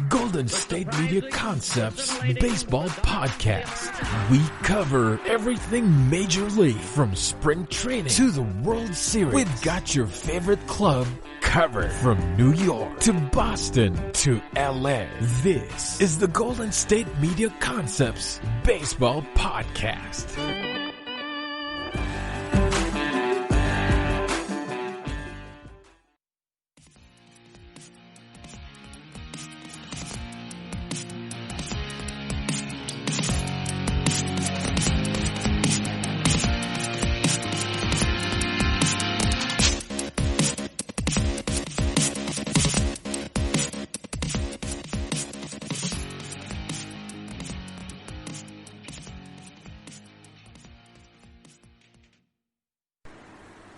Golden State Media Concepts Baseball Podcast. We cover everything Major League from spring training to the World Series. We've got your favorite club covered from New York to Boston to LA. This is the Golden State Media Concepts Baseball Podcast.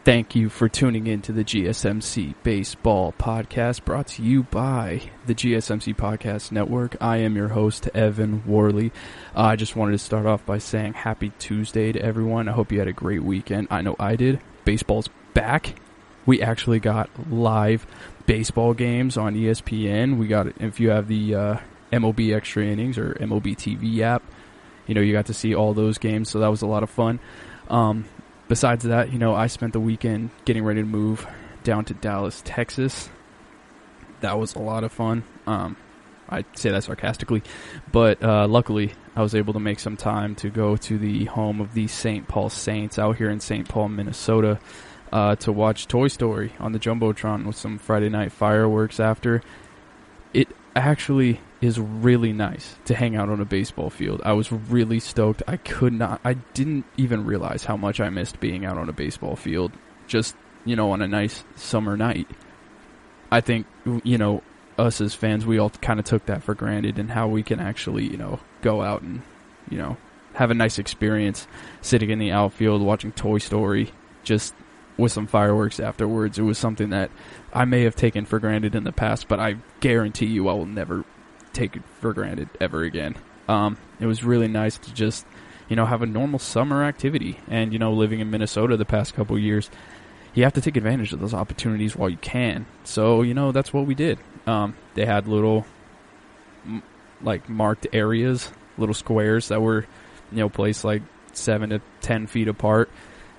Thank you for tuning in to the GSMC Baseball Podcast, brought to you by the GSMC Podcast Network. I am your host, Evan Worley. I just wanted to start off by saying happy Tuesday to everyone. I hope you had a great weekend. I know I did. Baseball's back. We actually got live baseball games on ESPN. We got, if you have the MLB Extra Innings or MLB TV app, you got to see all those games, so that was a lot of fun. Besides that, I spent the weekend getting ready to move down to Dallas, Texas. That was a lot of fun. I say that sarcastically, but luckily I was able to make some time to go to the home of the St. Paul Saints out here in St. Paul, Minnesota, to watch Toy Story on the Jumbotron with some Friday night fireworks after. It actually is really nice to hang out on a baseball field. I was really stoked. I didn't even realize how much I missed being out on a baseball field just, on a nice summer night. I think, us as fans, we all kind of took that for granted, and how we can actually, go out and, have a nice experience sitting in the outfield watching Toy Story just with some fireworks afterwards. It was something that I may have taken for granted in the past, but I guarantee you I will never take it for granted ever again. It was really nice to just, have a normal summer activity. And, living in Minnesota the past couple of years, you have to take advantage of those opportunities while you can. So, that's what we did. They had little, marked areas, little squares that were, placed 7 to 10 feet apart.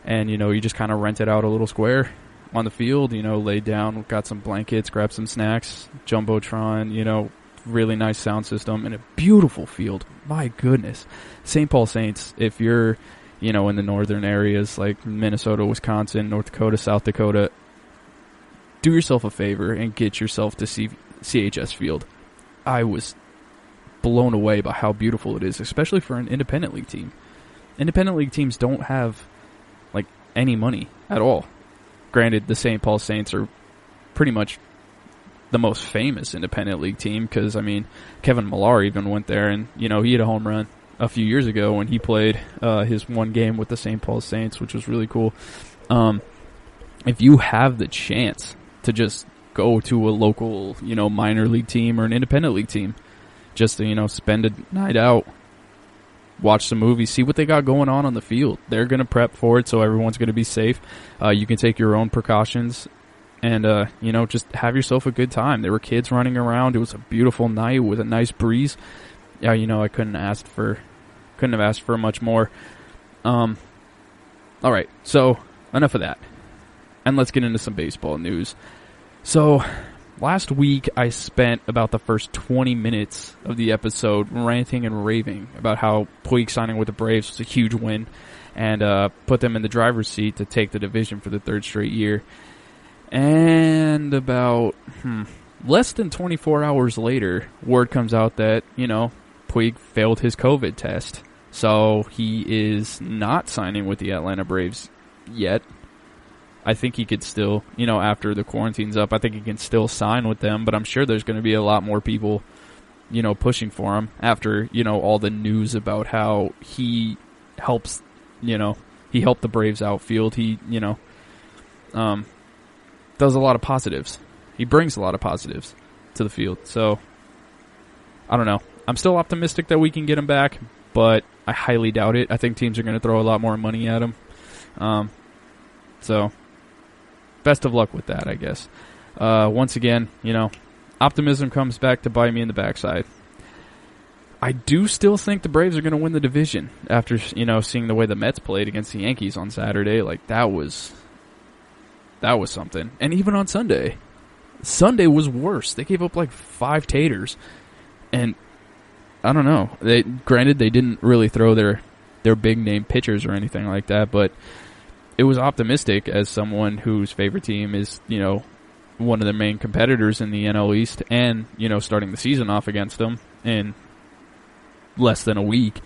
And, you just kind of rented out a little square on the field, laid down, got some blankets, grabbed some snacks, Jumbotron, really nice sound system, and a beautiful field. My goodness. St. Paul Saints, if you're, in the northern areas like Minnesota, Wisconsin, North Dakota, South Dakota, do yourself a favor and get yourself to CHS Field. I was blown away by how beautiful it is, especially for an independent league team. Independent league teams don't have, any money at all. Granted, the St. Paul Saints are pretty much the most famous independent league team because, Kevin Millar even went there and, he had a home run a few years ago when he played his one game with the St. Paul Saints, which was really cool. If you have the chance to just go to a local, minor league team or an independent league team, just to, spend a night out, watch some movies, see what they got going on the field. They're going to prep for it, so everyone's going to be safe. You can take your own precautions and, just have yourself a good time. There were kids running around. It was a beautiful night with a nice breeze. Yeah, I couldn't have asked for much more. All right, so enough of that. And let's get into some baseball news. So, last week, I spent about the first 20 minutes of the episode ranting and raving about how Puig signing with the Braves was a huge win and put them in the driver's seat to take the division for the third straight year. And about less than 24 hours later, word comes out that, Puig failed his COVID test. So he is not signing with the Atlanta Braves yet. I think he could still, after the quarantine's up, I think he can still sign with them, but I'm sure there's going to be a lot more people, pushing for him after, all the news about how he helps, he helped the Braves outfield. He, does a lot of positives. He brings a lot of positives to the field. So, I don't know. I'm still optimistic that we can get him back, but I highly doubt it. I think teams are going to throw a lot more money at him. So, best of luck with that, I guess. Once again, optimism comes back to bite me in the backside. I do still think the Braves are going to win the division after, seeing the way the Mets played against the Yankees on Saturday. Like, that was something. And even on Sunday was worse. They gave up like 5 taters. And I don't know. Granted, they didn't really throw their big name pitchers or anything like that, but it was optimistic as someone whose favorite team is, one of the main competitors in the NL East and, starting the season off against them in less than a week.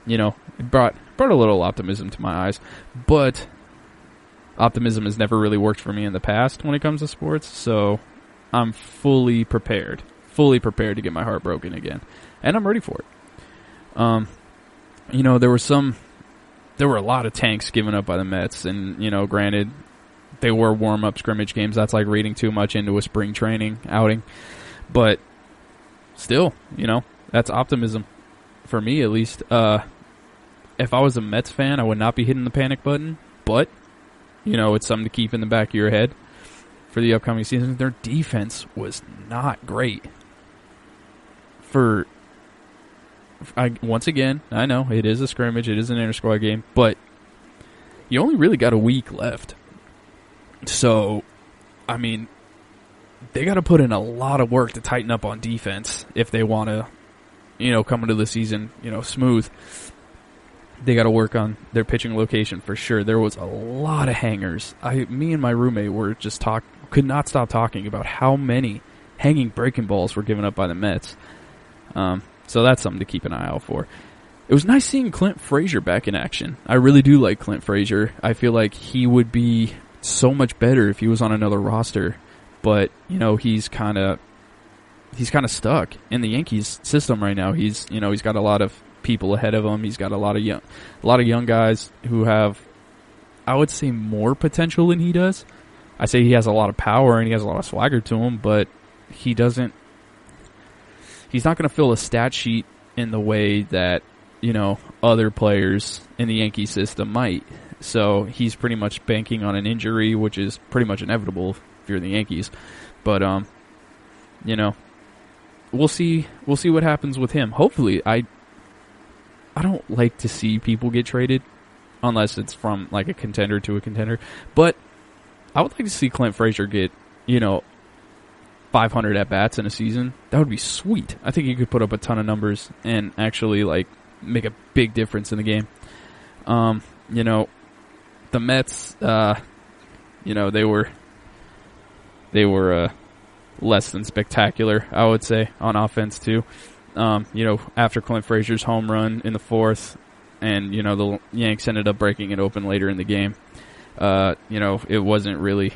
It brought a little optimism to my eyes, but optimism has never really worked for me in the past when it comes to sports, so I'm fully prepared to get my heart broken again, and I'm ready for it. There were a lot of tanks given up by the Mets, and, granted, they were warm-up scrimmage games. That's like reading too much into a spring training outing. But still, that's optimism for me, at least. If I was a Mets fan, I would not be hitting the panic button. But, it's something to keep in the back of your head for the upcoming season. Their defense was not great. Once again, I know it is a scrimmage, it is an inter-squad game, but you only really got a week left. So, I mean, they got to put in a lot of work to tighten up on defense if they want to, come into the season, smooth. They got to work on their pitching location for sure. There was a lot of hangers. Me and my roommate were could not stop talking about how many hanging breaking balls were given up by the Mets. So that's something to keep an eye out for. It was nice seeing Clint Frazier back in action. I really do like Clint Frazier. I feel like he would be so much better if he was on another roster. But, he's kind of stuck in the Yankees system right now. He's got a lot of people ahead of him. He's got a lot of young guys who have, I would say, more potential than he does. I say he has a lot of power and he has a lot of swagger to him, but he's not going to fill a stat sheet in the way that, other players in the Yankee system might. So he's pretty much banking on an injury, which is pretty much inevitable if you're the Yankees. But, we'll see what happens with him. Hopefully, I don't like to see people get traded unless it's from like a contender to a contender. But I would like to see Clint Frazier get, 500 at-bats in a season. That would be sweet. I think he could put up a ton of numbers and actually like make a big difference in the game. The Mets, they were less than spectacular, I would say, on offense too. After Clint Frazier's home run in the 4th, and the Yanks ended up breaking it open later in the game. It wasn't really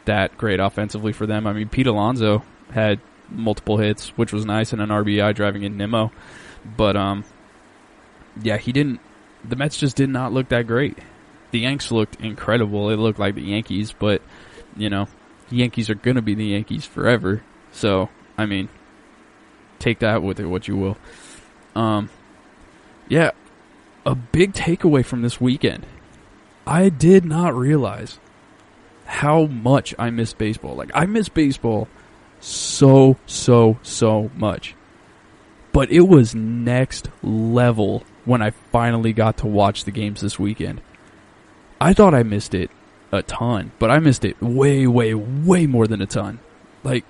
that great offensively for them. I mean, Pete Alonso had multiple hits, which was nice, and an RBI driving in Nimmo. But, the Mets just did not look that great. The Yanks looked incredible. It looked like the Yankees, but, the Yankees are going to be the Yankees forever. So, I mean, take that with it what you will. A big takeaway from this weekend. I did not realize how much I miss baseball. Like, I miss baseball so much. But it was next level when I finally got to watch the games this weekend. I thought I missed it a ton, but I missed it way more than a ton. Like,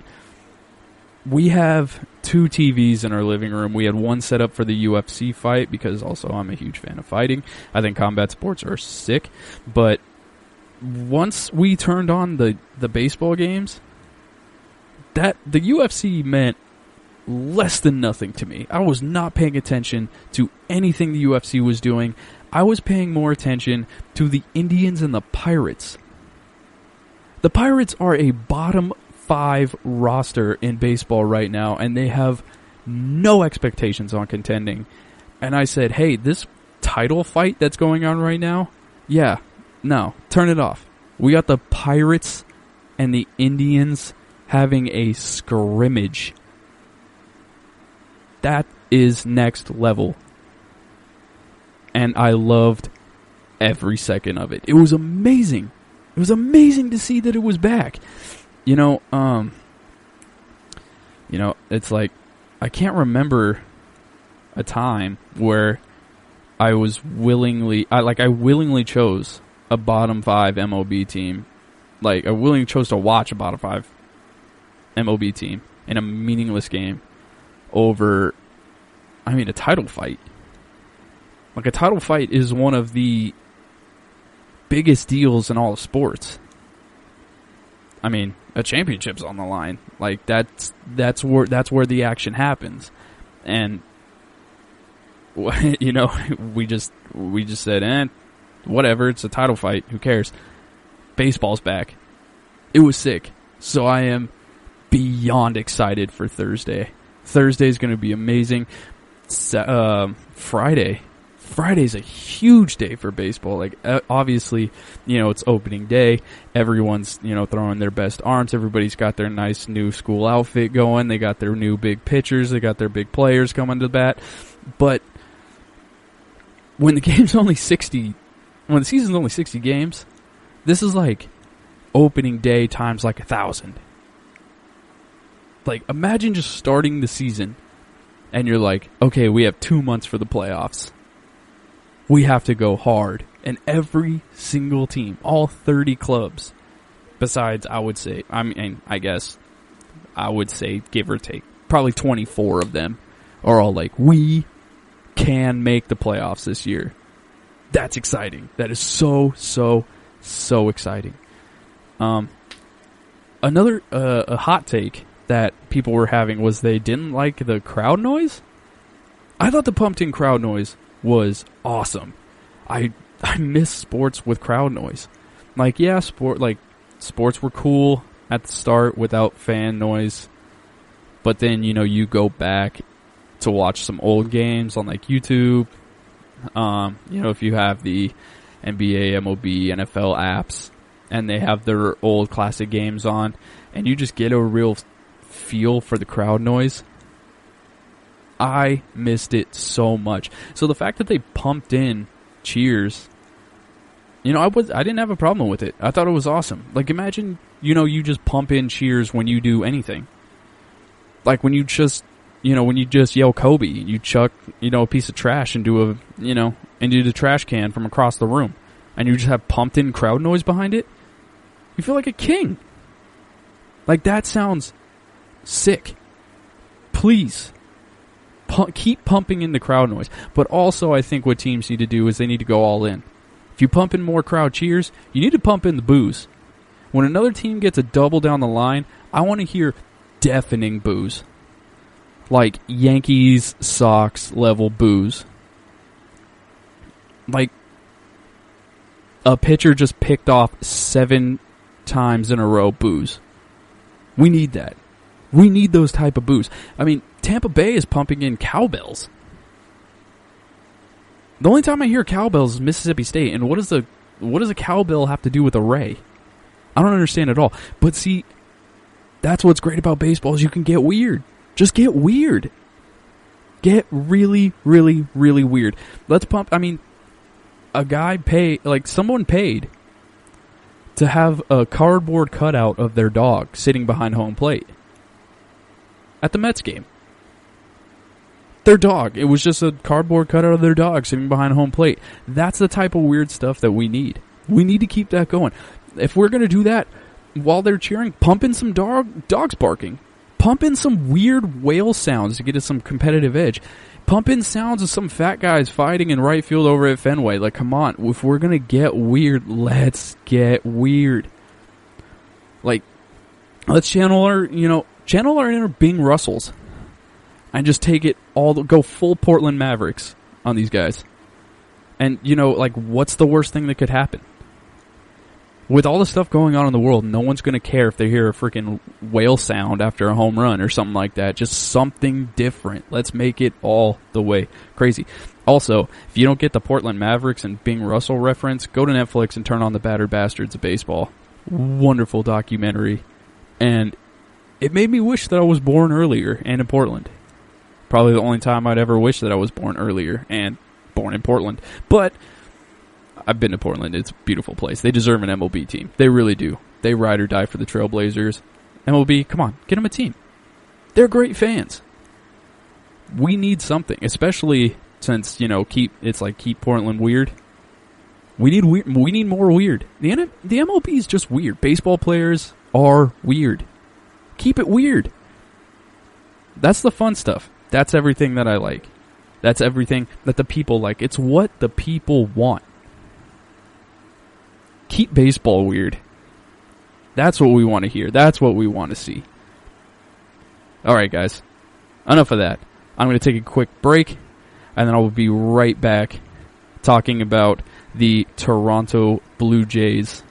we have 2 TVs in our living room. We had one set up for the UFC fight because also I'm a huge fan of fighting. I think combat sports are sick. But once we turned on the baseball games, that the UFC meant less than nothing to me. I was not paying attention to anything the UFC was doing. I was paying more attention to the Indians and the Pirates. The Pirates are a bottom 5 roster in baseball right now, and they have no expectations on contending. And I said, hey, this title fight that's going on right now, no, turn it off. We got the Pirates and the Indians having a scrimmage. That is next level. And I loved every second of it. It was amazing. It was amazing to see that it was back. You know, it's like, I can't remember a time where I willingly chose a bottom 5 MLB team. Like, I willingly chose to watch a bottom 5 MLB team in a meaningless game over, a title fight. Like, a title fight is one of the biggest deals in all of sports. I mean, a championship's on the line. Like, that's where the action happens. And you know, we just said, whatever, it's a title fight, who cares? Baseball's back. It was sick. So I am beyond excited for Thursday. Thursday's going to be amazing. Friday's a huge day for baseball. Like, obviously, you know, it's opening day. Everyone's, you know, throwing their best arms. Everybody's got their nice new school outfit going. They got their new big pitchers. They got their big players coming to bat. But when the season's only 60 games, this is like opening day times like 1,000. Like, imagine just starting the season and you're like, okay, we have 2 months for the playoffs. We have to go hard. And every single team, all 30 clubs, besides, I would say, give or take, probably 24 of them are all like, we can make the playoffs this year. That's exciting. That is so exciting. Another a hot take that people were having was they didn't like the crowd noise. I thought the pumped-in crowd noise was awesome. I miss sports with crowd noise. Like, yeah, sports were cool at the start without fan noise. But then, you know, you go back to watch some old games on like YouTube. You know, if you have the NBA, MLB, NFL apps and they have their old classic games on and you just get a real feel for the crowd noise. I missed it so much. So the fact that they pumped in cheers, you know, I didn't have a problem with it. I thought it was awesome. Like, imagine, you know, you just pump in cheers when you do anything. Like when you just yell Kobe, you chuck, you know, a piece of trash into the trash can from across the room, and you just have pumped in crowd noise behind it. You feel like a king. Like, that sounds sick. Please. Keep pumping in the crowd noise. But also, I think what teams need to do is they need to go all in. If you pump in more crowd cheers, you need to pump in the boos. When another team gets a double down the line, I want to hear deafening boos. Like Yankees, Sox level boos. Like a pitcher just picked off 7 times in a row boos. We need that. We need those type of boos. I mean, Tampa Bay is pumping in cowbells. The only time I hear cowbells is Mississippi State, and what does a cowbell have to do with a Ray? I don't understand at all. But see, that's what's great about baseball is you can get weird. Just get weird. Get really, really, really weird. Let's pump. I mean, someone paid to have a cardboard cutout of their dog sitting behind home plate at the Mets game. Their dog. It was just a cardboard cutout of their dog sitting behind home plate. That's the type of weird stuff that we need. We need to keep that going. If we're going to do that while they're cheering, pump in some dogs barking. Pump in some weird whale sounds to get us some competitive edge. Pump in sounds of some fat guys fighting in right field over at Fenway. Like, come on. If we're going to get weird, let's get weird. Like, let's channel our inner Bing Russells. And just take it go full Portland Mavericks on these guys. And, you know, like, what's the worst thing that could happen? With all the stuff going on in the world, no one's going to care if they hear a freaking whale sound after a home run or something like that. Just something different. Let's make it all the way crazy. Also, if you don't get the Portland Mavericks and Bing Russell reference, go to Netflix and turn on The Battered Bastards of Baseball. Wonderful documentary. And it made me wish that I was born earlier and in Portland. Probably the only time I'd ever wish that I was born earlier and born in Portland. But I've been to Portland. It's a beautiful place. They deserve an MLB team. They really do. They ride or die for the Trailblazers. MLB, come on, get them a team. They're great fans. We need something, especially since, keep Portland weird. We need more weird. The MLB is just weird. Baseball players are weird. Keep it weird. That's the fun stuff. That's everything that I like. That's everything that the people like. It's what the people want. Keep baseball weird. That's what we want to hear. That's what we want to see. Alright, guys. Enough of that. I'm going to take a quick break, and then I will be right back talking about the Toronto Blue Jays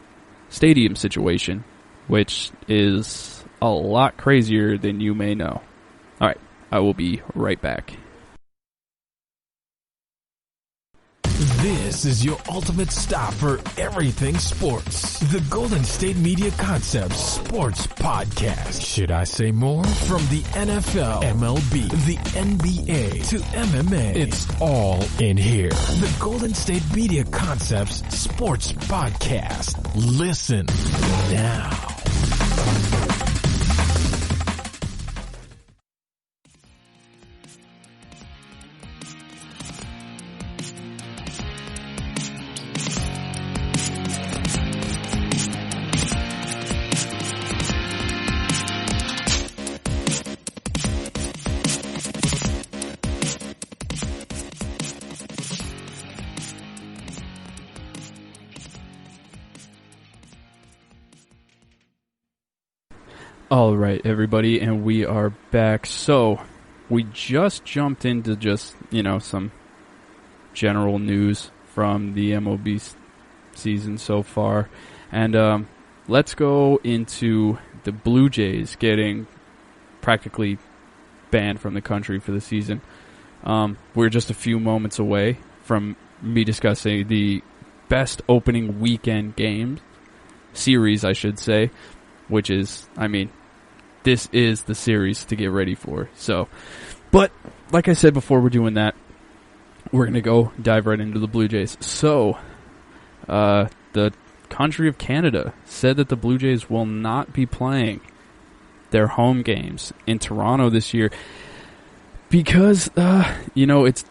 stadium situation, which is a lot crazier than you may know. Alright, I will be right back. This is your ultimate stop for everything sports. The Golden State Media Concepts Sports Podcast. Should I say more? From the NFL, MLB, the NBA to MMA, it's all in here. The Golden State Media Concepts Sports Podcast. Listen now. All right, everybody, and we are back. So, we just jumped into just, some general news from the MLB season so far. And let's go into the Blue Jays getting practically banned from the country for the season. We're just a few moments away from me discussing the best opening weekend game series, I should say, which is, this is the series to get ready for. So, but like I said before, we're doing that. We're going to go dive right into the Blue Jays. So, the country of Canada said that the Blue Jays will not be playing their home games in Toronto this year because, it's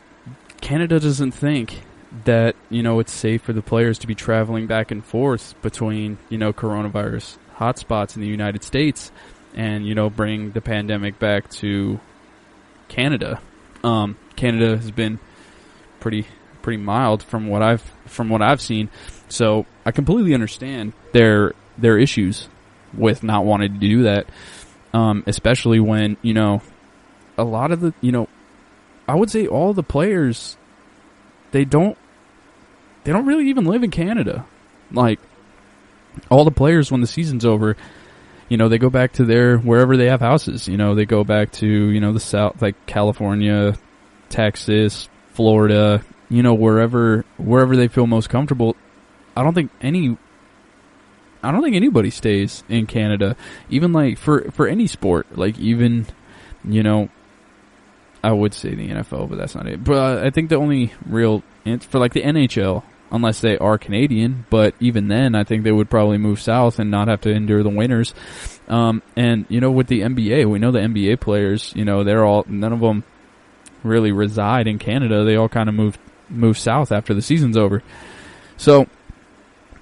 Canada doesn't think that, it's safe for the players to be traveling back and forth between, coronavirus hotspots in the United States and, bring the pandemic back to Canada. Canada has been pretty mild from what I've seen. So I completely understand their issues with not wanting to do that. Especially when, a lot of the, I would say all the players, they don't really even live in Canada. Like, all the players, when the season's over, they go back to wherever they have houses. They go back to, the South, like California, Texas, Florida, wherever they feel most comfortable. I don't think anybody stays in Canada, even like for any sport, like even, I would say the NFL, but that's not it. But I think the only real, for like the NHL, unless they are Canadian, but even then, I think they would probably move south and not have to endure the winters. And, with the NBA, we know the NBA players, none of them really reside in Canada. They all kind of move south after the season's over. So,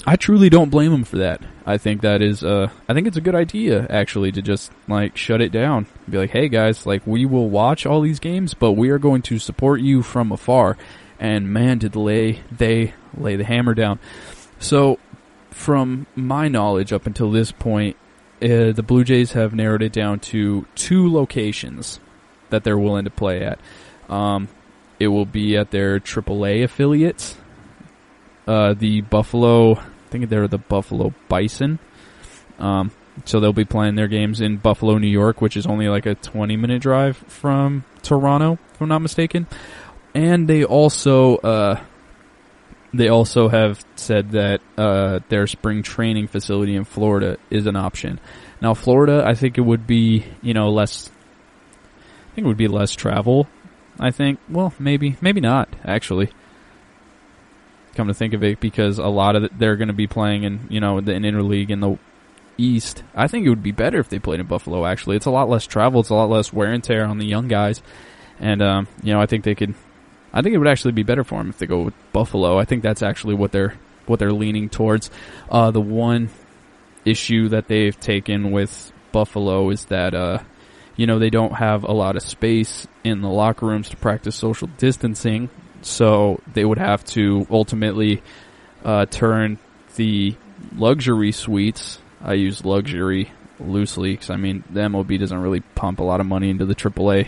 I truly don't blame them for that. I think that is, I think it's a good idea, actually, to just, like, shut it down. Be like, hey, guys, like, we will watch all these games, but we are going to support you from afar. And, man, did they lay the hammer down. So, from my knowledge up until this point, the Blue Jays have narrowed it down to 2 locations that they're willing to play at. It will be at their AAA affiliates. The Buffalo, I think they're the Buffalo Bison. So they'll be playing their games in Buffalo, New York, which is only like a 20-minute drive from Toronto, if I'm not mistaken. And they also have said that their spring training facility in Florida is an option. Now, Florida, I think it would be, less. I think it would be less travel. I think. Well, maybe not. Actually, come to think of it, because a lot of they're going to be playing in, the interleague in East, I think it would be better if they played in Buffalo, actually. It's a lot less travel. It's a lot less wear and tear on the young guys. And, I think it would actually be better for them if they go with Buffalo. I think that's actually what they're leaning towards. The one issue that they've taken with Buffalo is that, they don't have a lot of space in the locker rooms to practice social distancing. So they would have to ultimately turn the luxury suites. I use luxury loosely because, the MLB doesn't really pump a lot of money into the AAA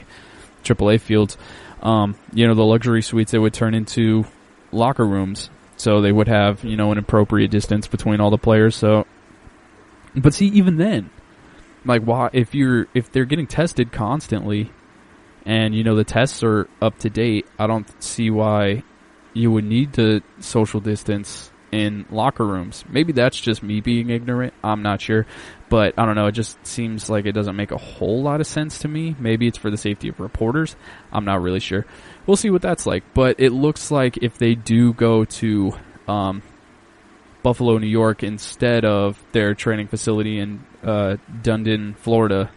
fields. The luxury suites, they would turn into locker rooms. So they would have, an appropriate distance between all the players. So, but see, even then, why, if they're getting tested constantly and, the tests are up to date, I don't see why you would need to social distance in locker rooms. Maybe that's just me being ignorant. I'm not sure. But I don't know. It just seems like it doesn't make a whole lot of sense to me. Maybe it's for the safety of reporters. I'm not really sure. We'll see what that's like. But it looks like if they do go to Buffalo, New York, instead of their training facility in Dundon, Florida,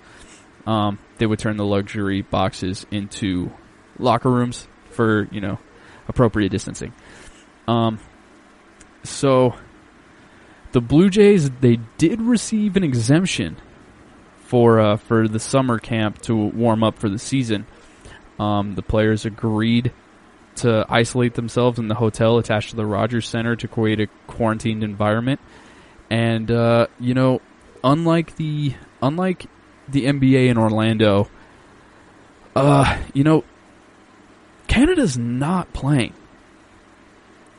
they would turn the luxury boxes into locker rooms for, appropriate distancing. So the Blue Jays, they did receive an exemption for the summer camp to warm up for the season. The players agreed to isolate themselves in the hotel attached to the Rogers Center to create a quarantined environment. And unlike the NBA in Orlando, Canada's not playing.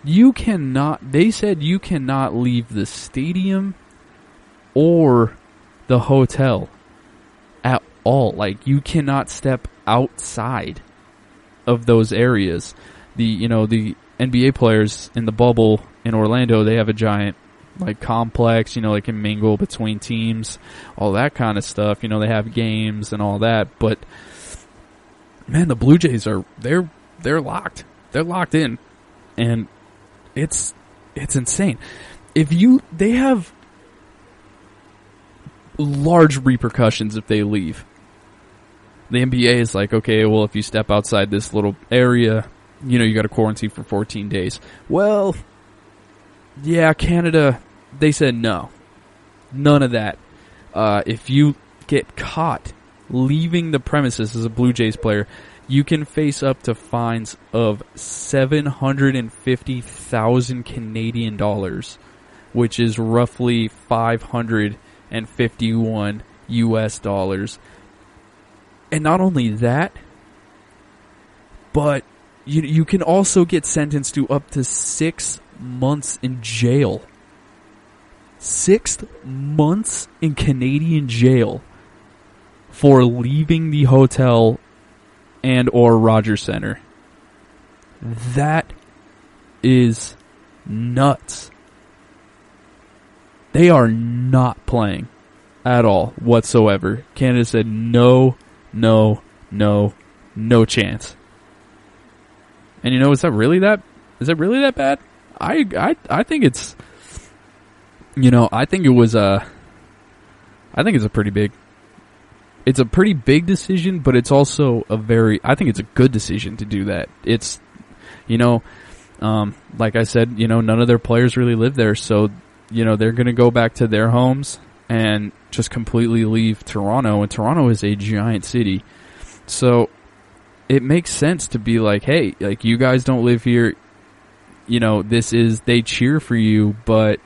They said you cannot leave the stadium or the hotel at all. You cannot step outside of those areas. The NBA players in the bubble in Orlando, they have a giant complex, they can mingle between teams, all that kind of stuff. They have games and all that. But man, the Blue Jays they're locked. They're locked in. And it's insane. They have large repercussions if they leave. The NBA is okay, well, if you step outside this little area, you got to quarantine for 14 days. Well, yeah, Canada, they said no. None of that. If you get caught leaving the premises as a Blue Jays player, you can face up to fines of 750,000 Canadian dollars, which is roughly 551 US dollars. And not only that, but you can also get sentenced to up to 6 months in jail. 6 months in Canadian jail for leaving the hotel and or Rogers Center. That is nuts. They are not playing at all whatsoever. Canada said no chance. And is that really that bad? I think it's I think it's a pretty big decision, but it's also I think it's a good decision to do that. It's, like I said, none of their players really live there, so, they're going to go back to their homes and just completely leave Toronto, and Toronto is a giant city. So it makes sense to be hey, you guys don't live here, they cheer for you, but,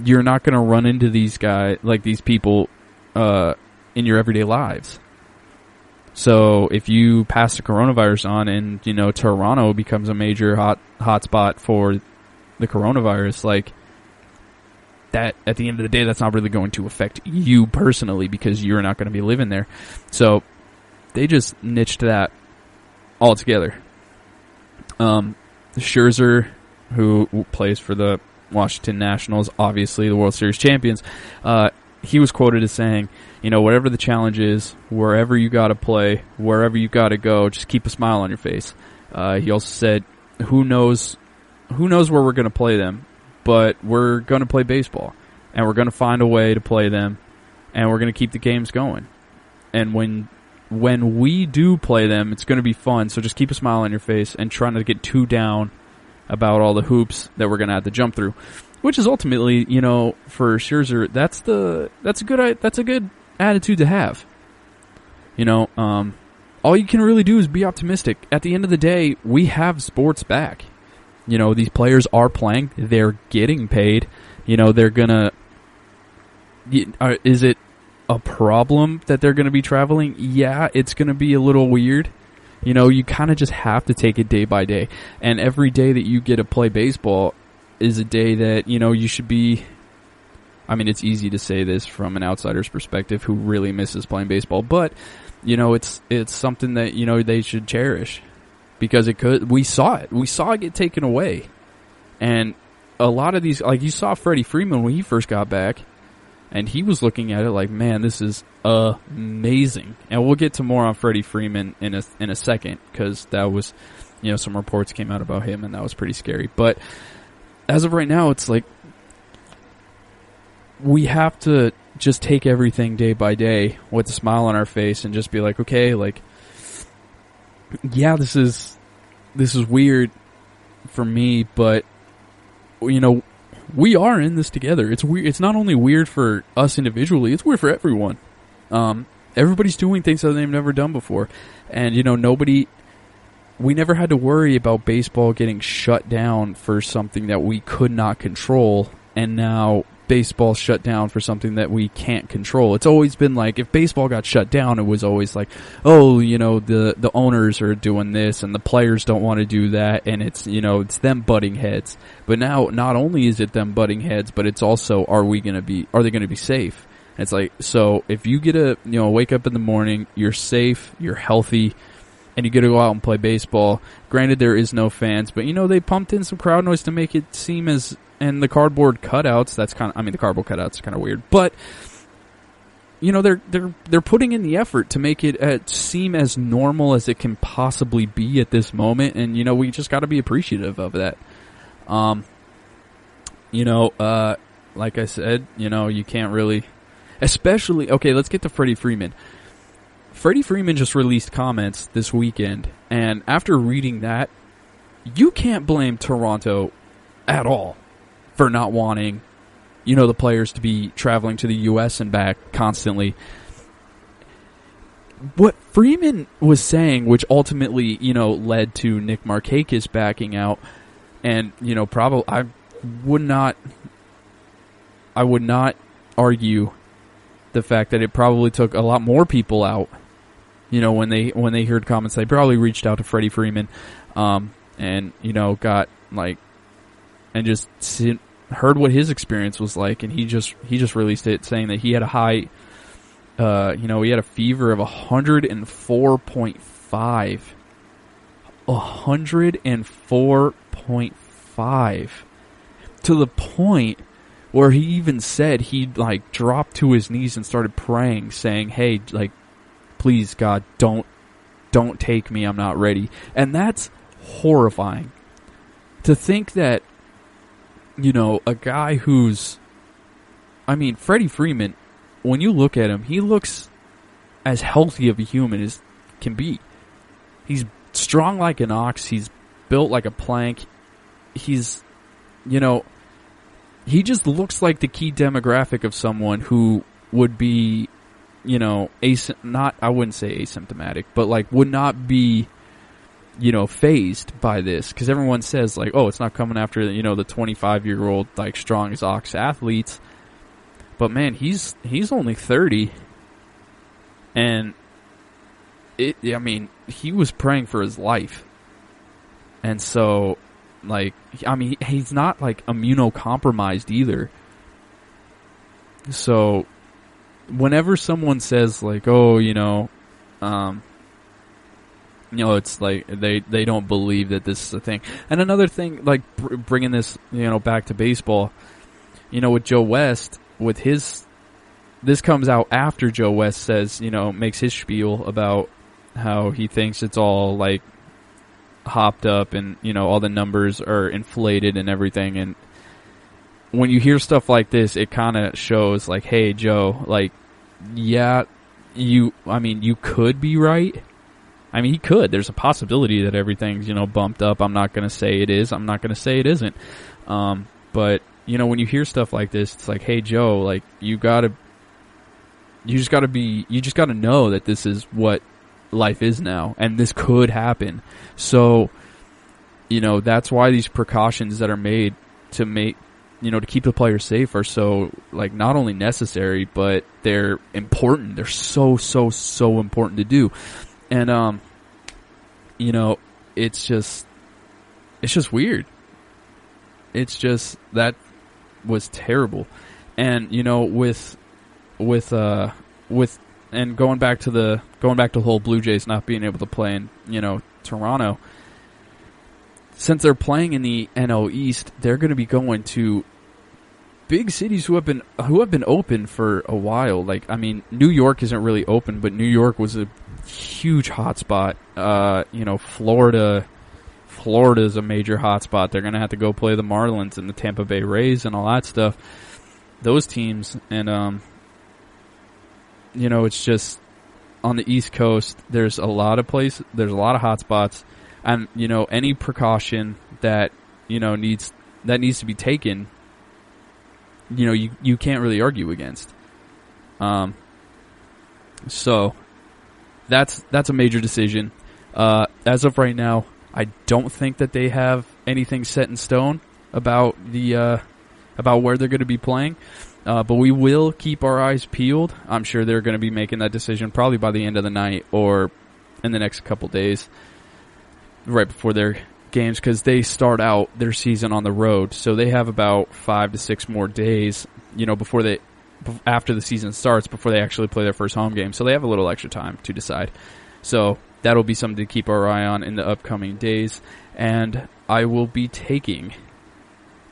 you're not going to run into these guys, these people, in your everyday lives. So if you pass the coronavirus on and, Toronto becomes a major hotspot for the coronavirus, that at the end of the day, that's not really going to affect you personally because you're not going to be living there. So they just niched that altogether. Scherzer, who plays for the Washington Nationals, obviously the World Series champions, he was quoted as saying, whatever the challenge is, wherever you got to play, wherever you got to go, just keep a smile on your face. He also said, who knows where we're going to play them, but we're going to play baseball. and we're going to find a way to play them, and we're going to keep the games going. And when we do play them, it's going to be fun, so just keep a smile on your face and try not to get too down about all the hoops that we're going to have to jump through, which is ultimately, for Scherzer, that's a good attitude to have. All you can really do is be optimistic. At the end of the day, we have sports back. These players are playing. They're getting paid. They're going to... Is it a problem that they're going to be traveling? Yeah, it's going to be a little weird. You kind of just have to take it day by day. And every day that you get to play baseball is a day that, you should be... I mean, it's easy to say this from an outsider's perspective who really misses playing baseball, but... it's something that, they should cherish, because we saw it get taken away. And a lot of these, like you saw Freddie Freeman when he first got back, and he was looking at it like, man, this is amazing. And we'll get to more on Freddie Freeman in a second, because that was, some reports came out about him, and that was pretty scary. But as of right now, it's like, we have to just take everything day by day with a smile on our face and just be like, okay, like, yeah, this is weird for me, but we are in this together. It's weird. It's not only weird for us individually, it's weird for everyone. Everybody's doing things that they've never done before. And we never had to worry about baseball getting shut down for something that we could not control, and now baseball shut down for something that we can't control. It's always been like, if baseball got shut down, it was always like, oh, the owners are doing this and the players don't want to do that, and it's it's them butting heads. But now, not only is it them butting heads, but it's also, are they going to be safe? And it's like, so if you get to wake up in the morning, you're safe, you're healthy, and you get to go out and play baseball. Granted, there is no fans, but they pumped in some crowd noise to make it seem as. And the cardboard cutouts, the cardboard cutouts are kind of weird. But, they're putting in the effort to make it seem as normal as it can possibly be at this moment. And, we just got to be appreciative of that. Like I said, you can't really... Especially... Okay, let's get to Freddie Freeman. Freddie Freeman just released comments this weekend. And after reading that, you can't blame Toronto at all for not wanting, the players to be traveling to the U.S. and back constantly. What Freeman was saying, which ultimately, led to Nick Markakis backing out, and, probably, I would not argue the fact that it probably took a lot more people out, when they heard comments. They probably reached out to Freddie Freeman, and, got, like, and just heard what his experience was like, and he just released it saying that he had a high, he had a fever of 104.5. 104.5. To the point where he even said he dropped to his knees and started praying, saying, hey, please God, don't take me, I'm not ready. And that's horrifying. To think that, a guy who's... Freddie Freeman, when you look at him, he looks as healthy of a human as can be. He's strong like an ox. He's built like a plank. He's, he just looks like the key demographic of someone who would be, I wouldn't say asymptomatic, but would not be... phased by this, because everyone says oh, it's not coming after the 25-year-old strong as ox athletes, but man, he's only 30, and he was praying for his life, and so he's not immunocompromised either. So whenever someone says it's they don't believe that this is a thing. And another thing, bringing this, back to baseball, with Joe West, with his, this comes out after Joe West says, makes his spiel about how he thinks it's all, hopped up and, all the numbers are inflated and everything. And when you hear stuff like this, it kind of shows like, hey, Joe, like, yeah, you could be right. I mean, he could. There's a possibility that everything's, bumped up. I'm not going to say it is. I'm not going to say it isn't. But, when you hear stuff like this, it's like, hey, Joe, like, you just got to know that this is what life is now, and this could happen. So, that's why these precautions that are made to keep the players safe are so, like, not only necessary, but they're important. They're so, so, so important to do. And, it's just weird. It's just, that was terrible. And, with and going back to the whole Blue Jays not being able to play in, Toronto, since they're playing in the NL East, they're going to be going to big cities who have been open for a while. Like, I mean, New York isn't really open, but New York was a huge hotspot. Florida's a major hotspot. They're going to have to go play the Marlins and the Tampa Bay Rays and all that stuff. Those teams, and it's just on the East Coast. There's a lot of hotspots, and any precaution that needs to be taken, you can't really argue against. So that's a major decision. As of right now, I don't think that they have anything set in stone about where they're going to be playing. But we will keep our eyes peeled. I'm sure they're going to be making that decision probably by the end of the night or in the next couple days, right before their games, because they start out their season on the road. So they have about 5 to 6 more days, after the season starts, before they actually play their first home game. So they have a little extra time to decide. So that'll be something to keep our eye on in the upcoming days. And I will be taking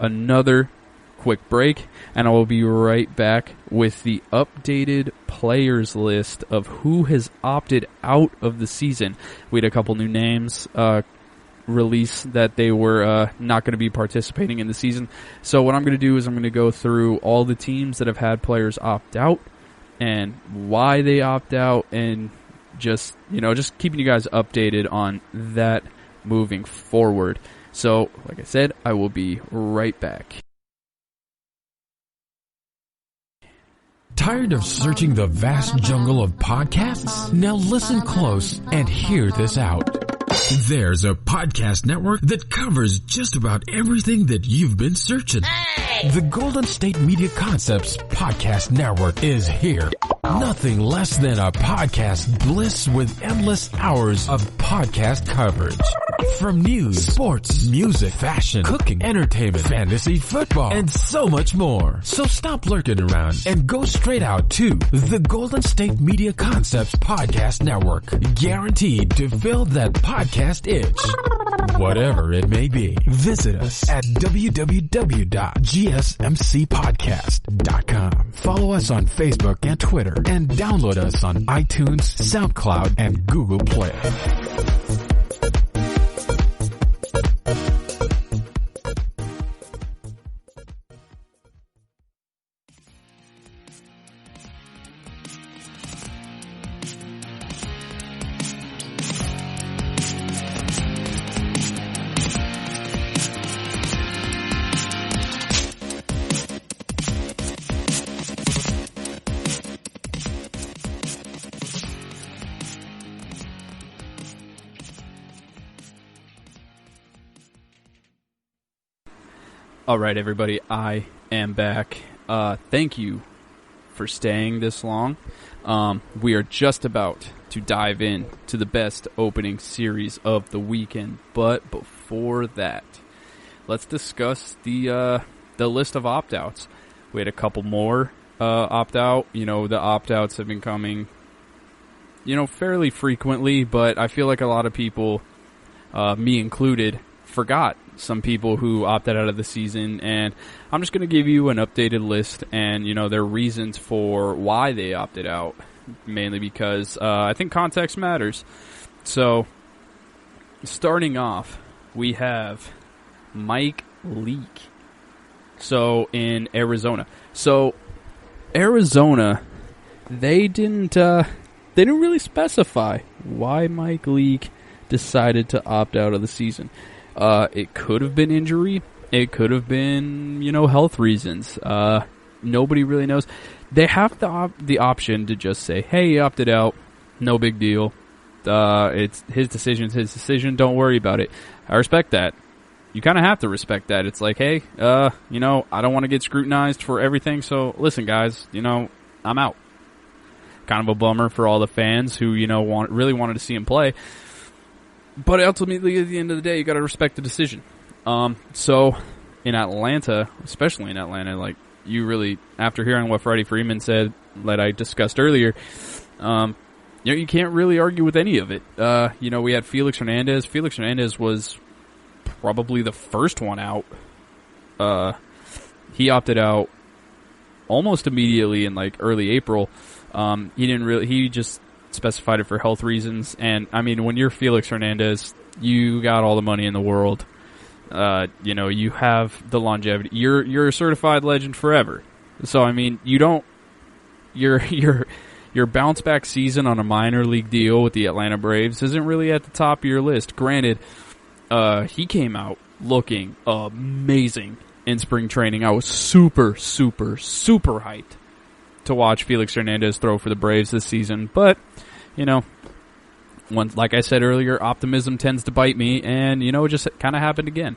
another quick break, and I will be right back with the updated players list of who has opted out of the season. We had a couple new names release that they were not going to be participating in the season. So what I'm going to do is I'm going to go through all the teams that have had players opt out and why they opt out, and just keeping you guys updated on that moving forward. So, like I said, I will be right back. Tired of searching the vast jungle of podcasts? Now listen close and hear this out. There's a podcast network that covers just about everything that you've been searching. Hey! The Golden State Media Concepts Podcast Network is here. Nothing less than a podcast bliss with endless hours of podcast coverage. From news, sports, music, fashion, cooking, entertainment, fantasy, football, and so much more. So stop lurking around and go straight out to the Golden State Media Concepts Podcast Network. Guaranteed to fill that podcast itch. Whatever it may be. Visit us at www.gsmcpodcast.com. Follow us on Facebook and Twitter, and download us on iTunes, SoundCloud, and Google Play. All right, everybody, I am back. Thank you for staying this long. We are just about to dive in to the best opening series of the weekend. But before that, let's discuss the list of opt-outs. We had a couple more opt-out. The opt-outs have been coming, fairly frequently, but I feel like a lot of people, me included, forgot some people who opted out of the season, and I'm just going to give you an updated list and, their reasons for why they opted out, mainly because I think context matters. So, starting off, we have Mike Leake. So in Arizona. So Arizona, they didn't really specify why Mike Leake decided to opt out of the season. It could have been injury. It could have been, health reasons. Nobody really knows. They have the option to just say, hey, he opted out. No big deal. It's his decision. Don't worry about it. I respect that. You kind of have to respect that. It's like, hey, I don't want to get scrutinized for everything. So listen, guys, I'm out. Kind of a bummer for all the fans who, really wanted to see him play. But ultimately, at the end of the day, you got to respect the decision. So in Atlanta, especially in Atlanta, like you really, after hearing what Freddie Freeman said that I discussed earlier, you can't really argue with any of it. We had Felix Hernandez. Felix Hernandez was probably the first one out. He opted out almost immediately in like early April. He just specified it for health reasons. And I mean, when you're Felix Hernandez, you got all the money in the world. You have the longevity. You're a certified legend forever. So I mean, your bounce back season on a minor league deal with the Atlanta Braves isn't really at the top of your list. Granted, he came out looking amazing in spring training. I was super, super, super hyped to watch Felix Hernandez throw for the Braves this season. But, like I said earlier, optimism tends to bite me, and, it just kind of happened again.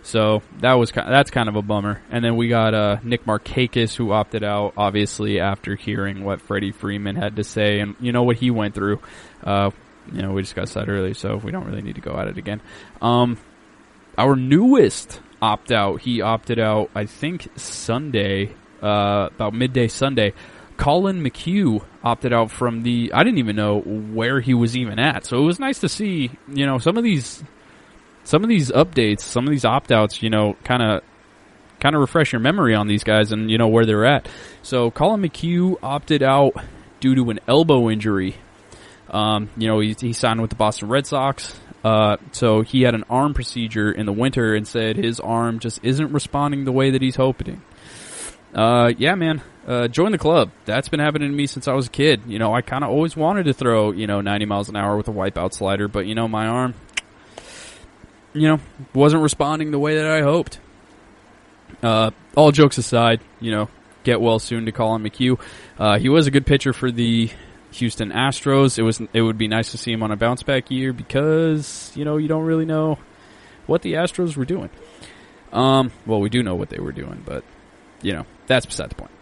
So that's kind of a bummer. And then we got Nick Markakis, who opted out, obviously, after hearing what Freddie Freeman had to say and, what he went through. We discussed that earlier, so we don't really need to go at it again. Our newest opt-out, he opted out, I think, Sunday, about midday Sunday. Colin McHugh opted out from I didn't even know where he was even at. So it was nice to see, some of these updates, some of these opt-outs, kind of refresh your memory on these guys and, where they're at. So Colin McHugh opted out due to an elbow injury. He signed with the Boston Red Sox. So he had an arm procedure in the winter and said his arm just isn't responding the way that he's hoping. Yeah, man, join the club. That's been happening to me since I was a kid. I kind of always wanted to throw, 90 miles an hour with a wipeout slider, but, my arm, wasn't responding the way that I hoped. All jokes aside, get well soon to Colin McHugh. He was a good pitcher for the Houston Astros. It would be nice to see him on a bounce back year because, you don't really know what the Astros were doing. Well, we do know what they were doing, but, that's beside the point.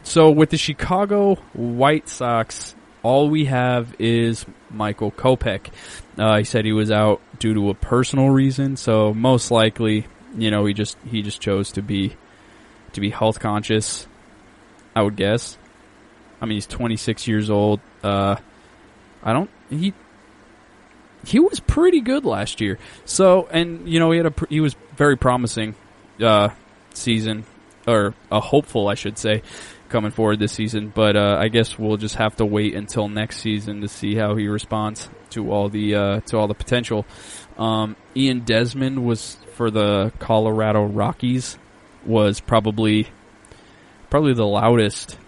So with the Chicago White Sox, all we have is Michael Kopech. He said he was out due to a personal reason, so most likely, he just chose to be health conscious, I would guess. I mean, he's 26 years old. He was pretty good last year. So, and he was very promising season, or a hopeful, I should say, coming forward this season. But I guess we'll just have to wait until next season to see how he responds to all the potential. Ian Desmond was for the Colorado Rockies, was probably the loudest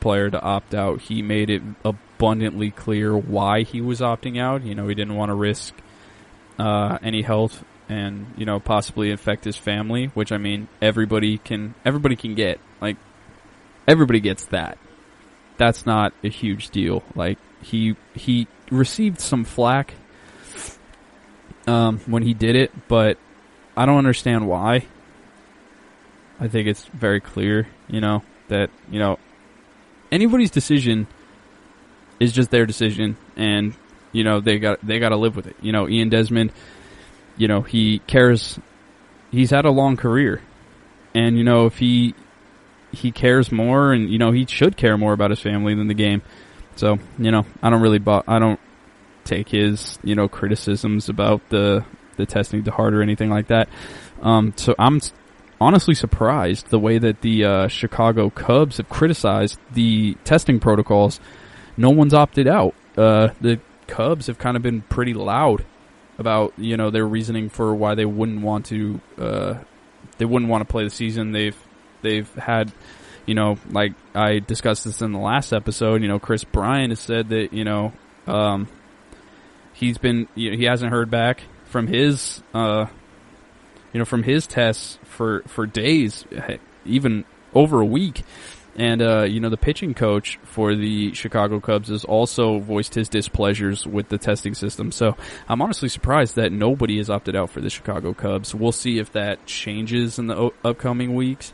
player to opt out. He made it abundantly clear why he was opting out. He didn't want to risk any health and possibly infect his family, which I mean everybody can get. Like, everybody gets that. That's not a huge deal. Like, he received some flack when he did it, but I don't understand why. I think it's very clear, that, anybody's decision is just their decision, and, they got to live with it. Ian Desmond, he cares. He's had a long career, and, if he cares more, and, he should care more about his family than the game. So, I don't take his, criticisms about the testing to heart or anything like that. So I'm honestly surprised the way that the Chicago Cubs have criticized the testing protocols. No one's opted out. The Cubs have kind of been pretty loud about, their reasoning for why they wouldn't want to they wouldn't want to play the season. They've had, like I discussed this in the last episode, Chris Bryant has said that, he hasn't heard back from his, from his tests for days, even over a week. And, the pitching coach for the Chicago Cubs has also voiced his displeasures with the testing system. So I'm honestly surprised that nobody has opted out for the Chicago Cubs. We'll see if that changes in the upcoming weeks.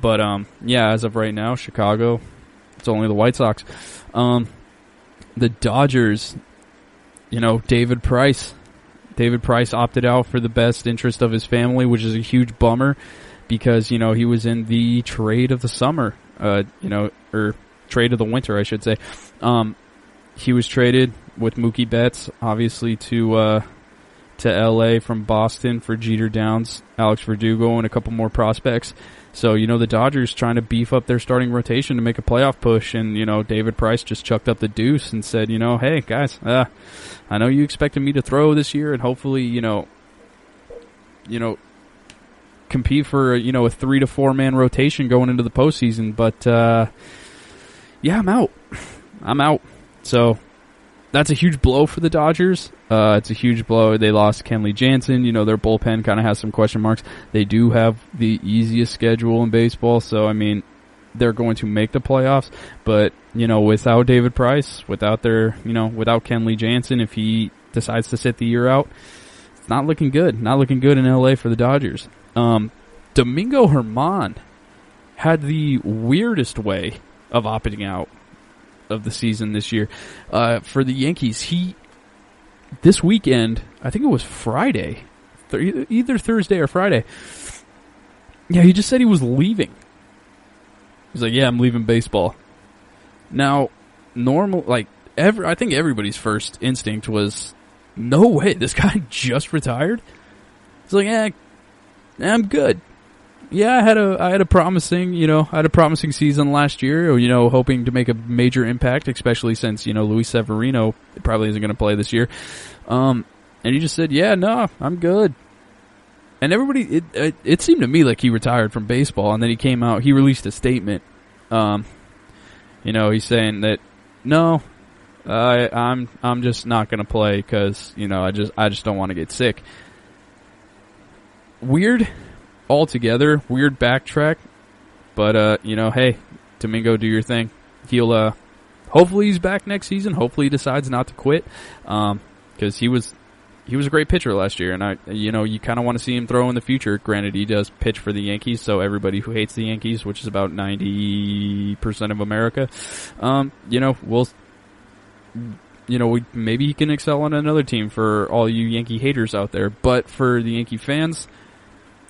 But, as of right now, Chicago, it's only the White Sox. The Dodgers, David Price. David Price opted out for the best interest of his family, which is a huge bummer because, he was in the trade of the summer, or trade of the winter, I should say. He was traded with Mookie Betts, obviously, to L.A. from Boston for Jeter Downs, Alex Verdugo, and a couple more prospects. So, the Dodgers trying to beef up their starting rotation to make a playoff push, and, David Price just chucked up the deuce and said, hey, guys, I know you expected me to throw this year and hopefully, compete for, a 3 to 4 man rotation going into the postseason, but, I'm out. I'm out. So, that's a huge blow for the Dodgers. It's a huge blow. They lost Kenley Jansen. Their bullpen kind of has some question marks. They do have the easiest schedule in baseball, so, they're going to make the playoffs. But, without David Price, without without Kenley Jansen, if he decides to sit the year out, it's not looking good. Not looking good in L.A. for the Dodgers. Domingo Germán had the weirdest way of opting out of the season this year. For the Yankees, this weekend, I think it was Friday, either Thursday or Friday, he just said he was leaving. He's like, I'm leaving baseball. Now, I think everybody's first instinct was, no way, this guy just retired? He's like, I'm good. Yeah, I had a promising season last year, hoping to make a major impact, especially since, Luis Severino probably isn't going to play this year. And he just said, I'm good. And everybody, it seemed to me like he retired from baseball, and then he came out, he released a statement. He's saying that, no, I'm just not going to play because, I just don't want to get sick. Weird altogether, weird backtrack, but hey, Domingo, do your thing. He'll hopefully he's back next season. Hopefully he decides not to quit, because he was a great pitcher last year, and you kind of want to see him throw in the future. Granted, he does pitch for the Yankees, so everybody who hates the Yankees, which is about 90% of America, maybe he can excel on another team for all you Yankee haters out there. But for the Yankee fans,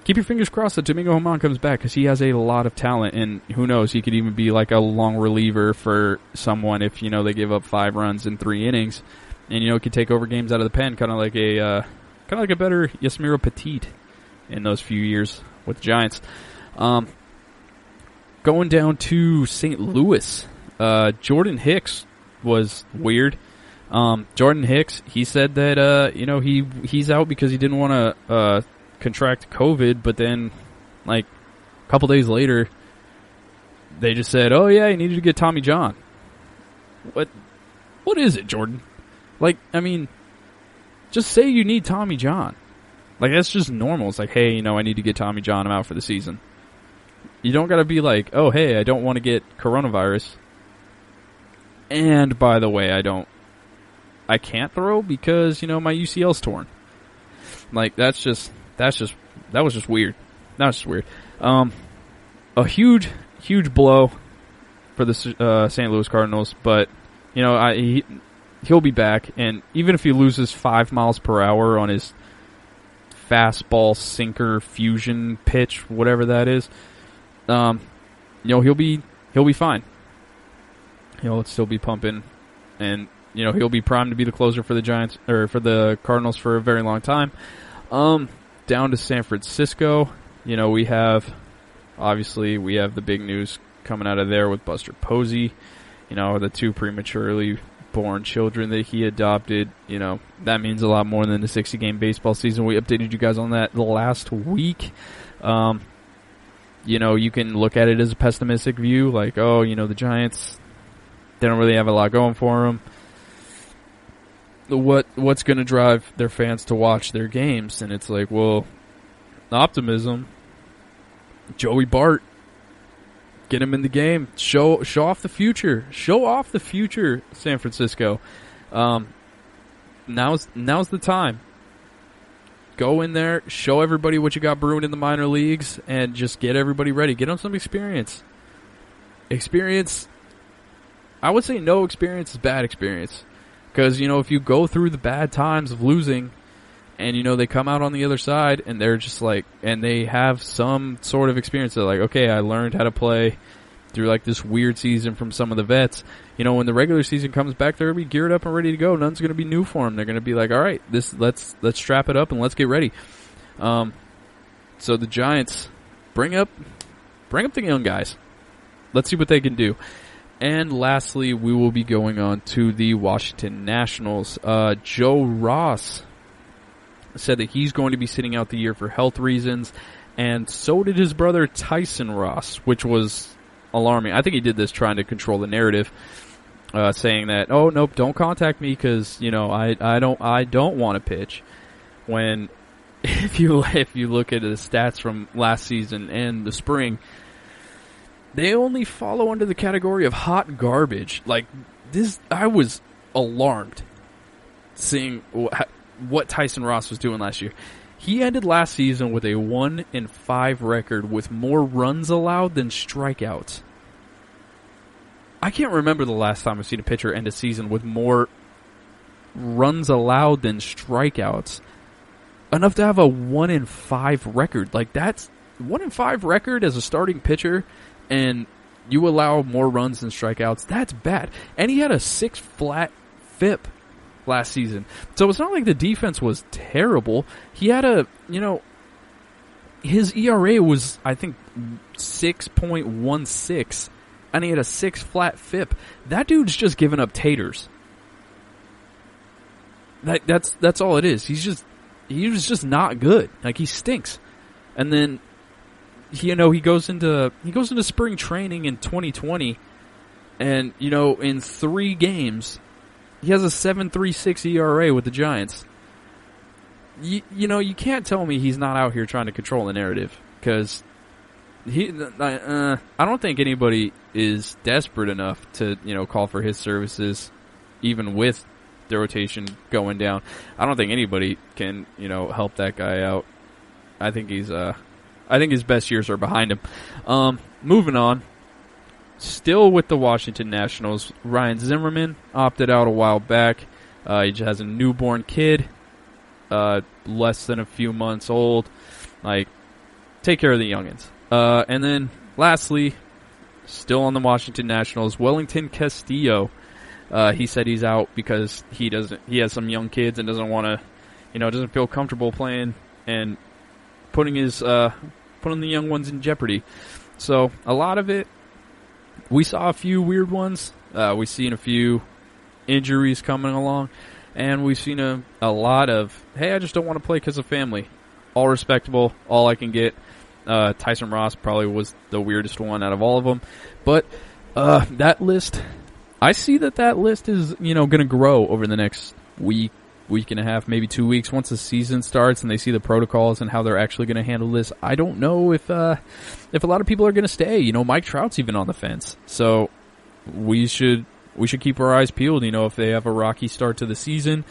keep your fingers crossed that Domingo Germán comes back, because he has a lot of talent, and who knows, he could even be like a long reliever for someone if, they give up 5 runs in 3 innings, and, could take over games out of the pen, kind of like a better Yasmiro Petit in those few years with the Giants. Going down to St. Louis, Jordan Hicks was weird. Jordan Hicks, he said that, he's out because he didn't want to, contract COVID, but then, a couple days later, they just said, oh yeah, you needed to get Tommy John. What is it, Jordan? Just say you need Tommy John. That's just normal. It's like, hey, I need to get Tommy John. I'm out for the season. You don't gotta be like, oh, hey, I don't want to get coronavirus. And, by the way, I can't throw because, my UCL's torn. That was just weird. That was just weird. A huge blow for the St. Louis Cardinals, but, he'll be back, and even if he loses 5 miles per hour on his fastball sinker fusion pitch, whatever that is, he'll be fine. He'll still be pumping, and he'll be primed to be the closer for the Giants or for the Cardinals for a very long time. Down to San Francisco, we have the big news coming out of there with Buster Posey, the 2 prematurely born children that he adopted. That means a lot more than the 60-game baseball season. We updated you guys on that last week. You can look at it as a pessimistic view, like, oh, the Giants, they don't really have a lot going for them. What's going to drive their fans to watch their games? And it's like, well, optimism. Joey Bart, get him in the game. Show off the future. Show off the future, San Francisco. Now's the time. Go in there, show everybody what you got brewing in the minor leagues, and just get everybody ready. Get them some experience. I would say no experience is bad experience. Because, if you go through the bad times of losing, and, they come out on the other side, and they're just like, and they have some sort of experience. They're like, okay, I learned how to play through, like, this weird season from some of the vets. When the regular season comes back, they're going to be geared up and ready to go. None's going to be new for them. They're going to be like, all right, let's strap it up and let's get ready. So the Giants, bring up the young guys. Let's see what they can do. And lastly, we will be going on to the Washington Nationals. Joe Ross said that he's going to be sitting out the year for health reasons, and so did his brother Tyson Ross, which was alarming. I think he did this trying to control the narrative, saying that, oh nope, don't contact me because I don't want to pitch. When if you look at the stats from last season and the spring, they only follow under the category of hot garbage. Like this, I was alarmed seeing what Tyson Ross was doing last year. He ended last season with a 1-5 record with more runs allowed than strikeouts. I can't remember the last time I've seen a pitcher end a season with more runs allowed than strikeouts. Enough to have a 1-5 record. Like, that's 1-5 record as a starting pitcher, and you allow more runs than strikeouts. That's bad. And he had a 6 flat FIP last season. So it's not like the defense was terrible. He had his ERA was, I think, 6.16, and he had a 6 flat FIP. That dude's just giving up taters. That's all it is. He was just not good. Like, he stinks. And then he goes into spring training in 2020, and in 3 games he has a 7.36 ERA with the Giants. You can't tell me he's not out here trying to control the narrative, because I don't think anybody is desperate enough to call for his services, even with the rotation going down. I don't think anybody can help that guy out. I think his best years are behind him. Moving on. Still with the Washington Nationals, Ryan Zimmerman opted out a while back. He just has a newborn kid, less than a few months old. Like, take care of the youngins. And then, lastly, still on the Washington Nationals, Wellington Castillo. He said he's out because he has some young kids and doesn't want to, doesn't feel comfortable playing and putting the young ones in jeopardy. So, a lot of it, we saw a few weird ones. We've seen a few injuries coming along. And we've seen a lot of, hey, I just don't want to play because of family. All respectable, all I can get. Tyson Ross probably was the weirdest one out of all of them. But that list, I see that list is, going to grow over the next week and a half, maybe 2 weeks. Once the season starts and they see the protocols and how they're actually going to handle this, I don't know if a lot of people are going to stay. Mike Trout's even on the fence. So we should keep our eyes peeled, if they have a rocky start to the season.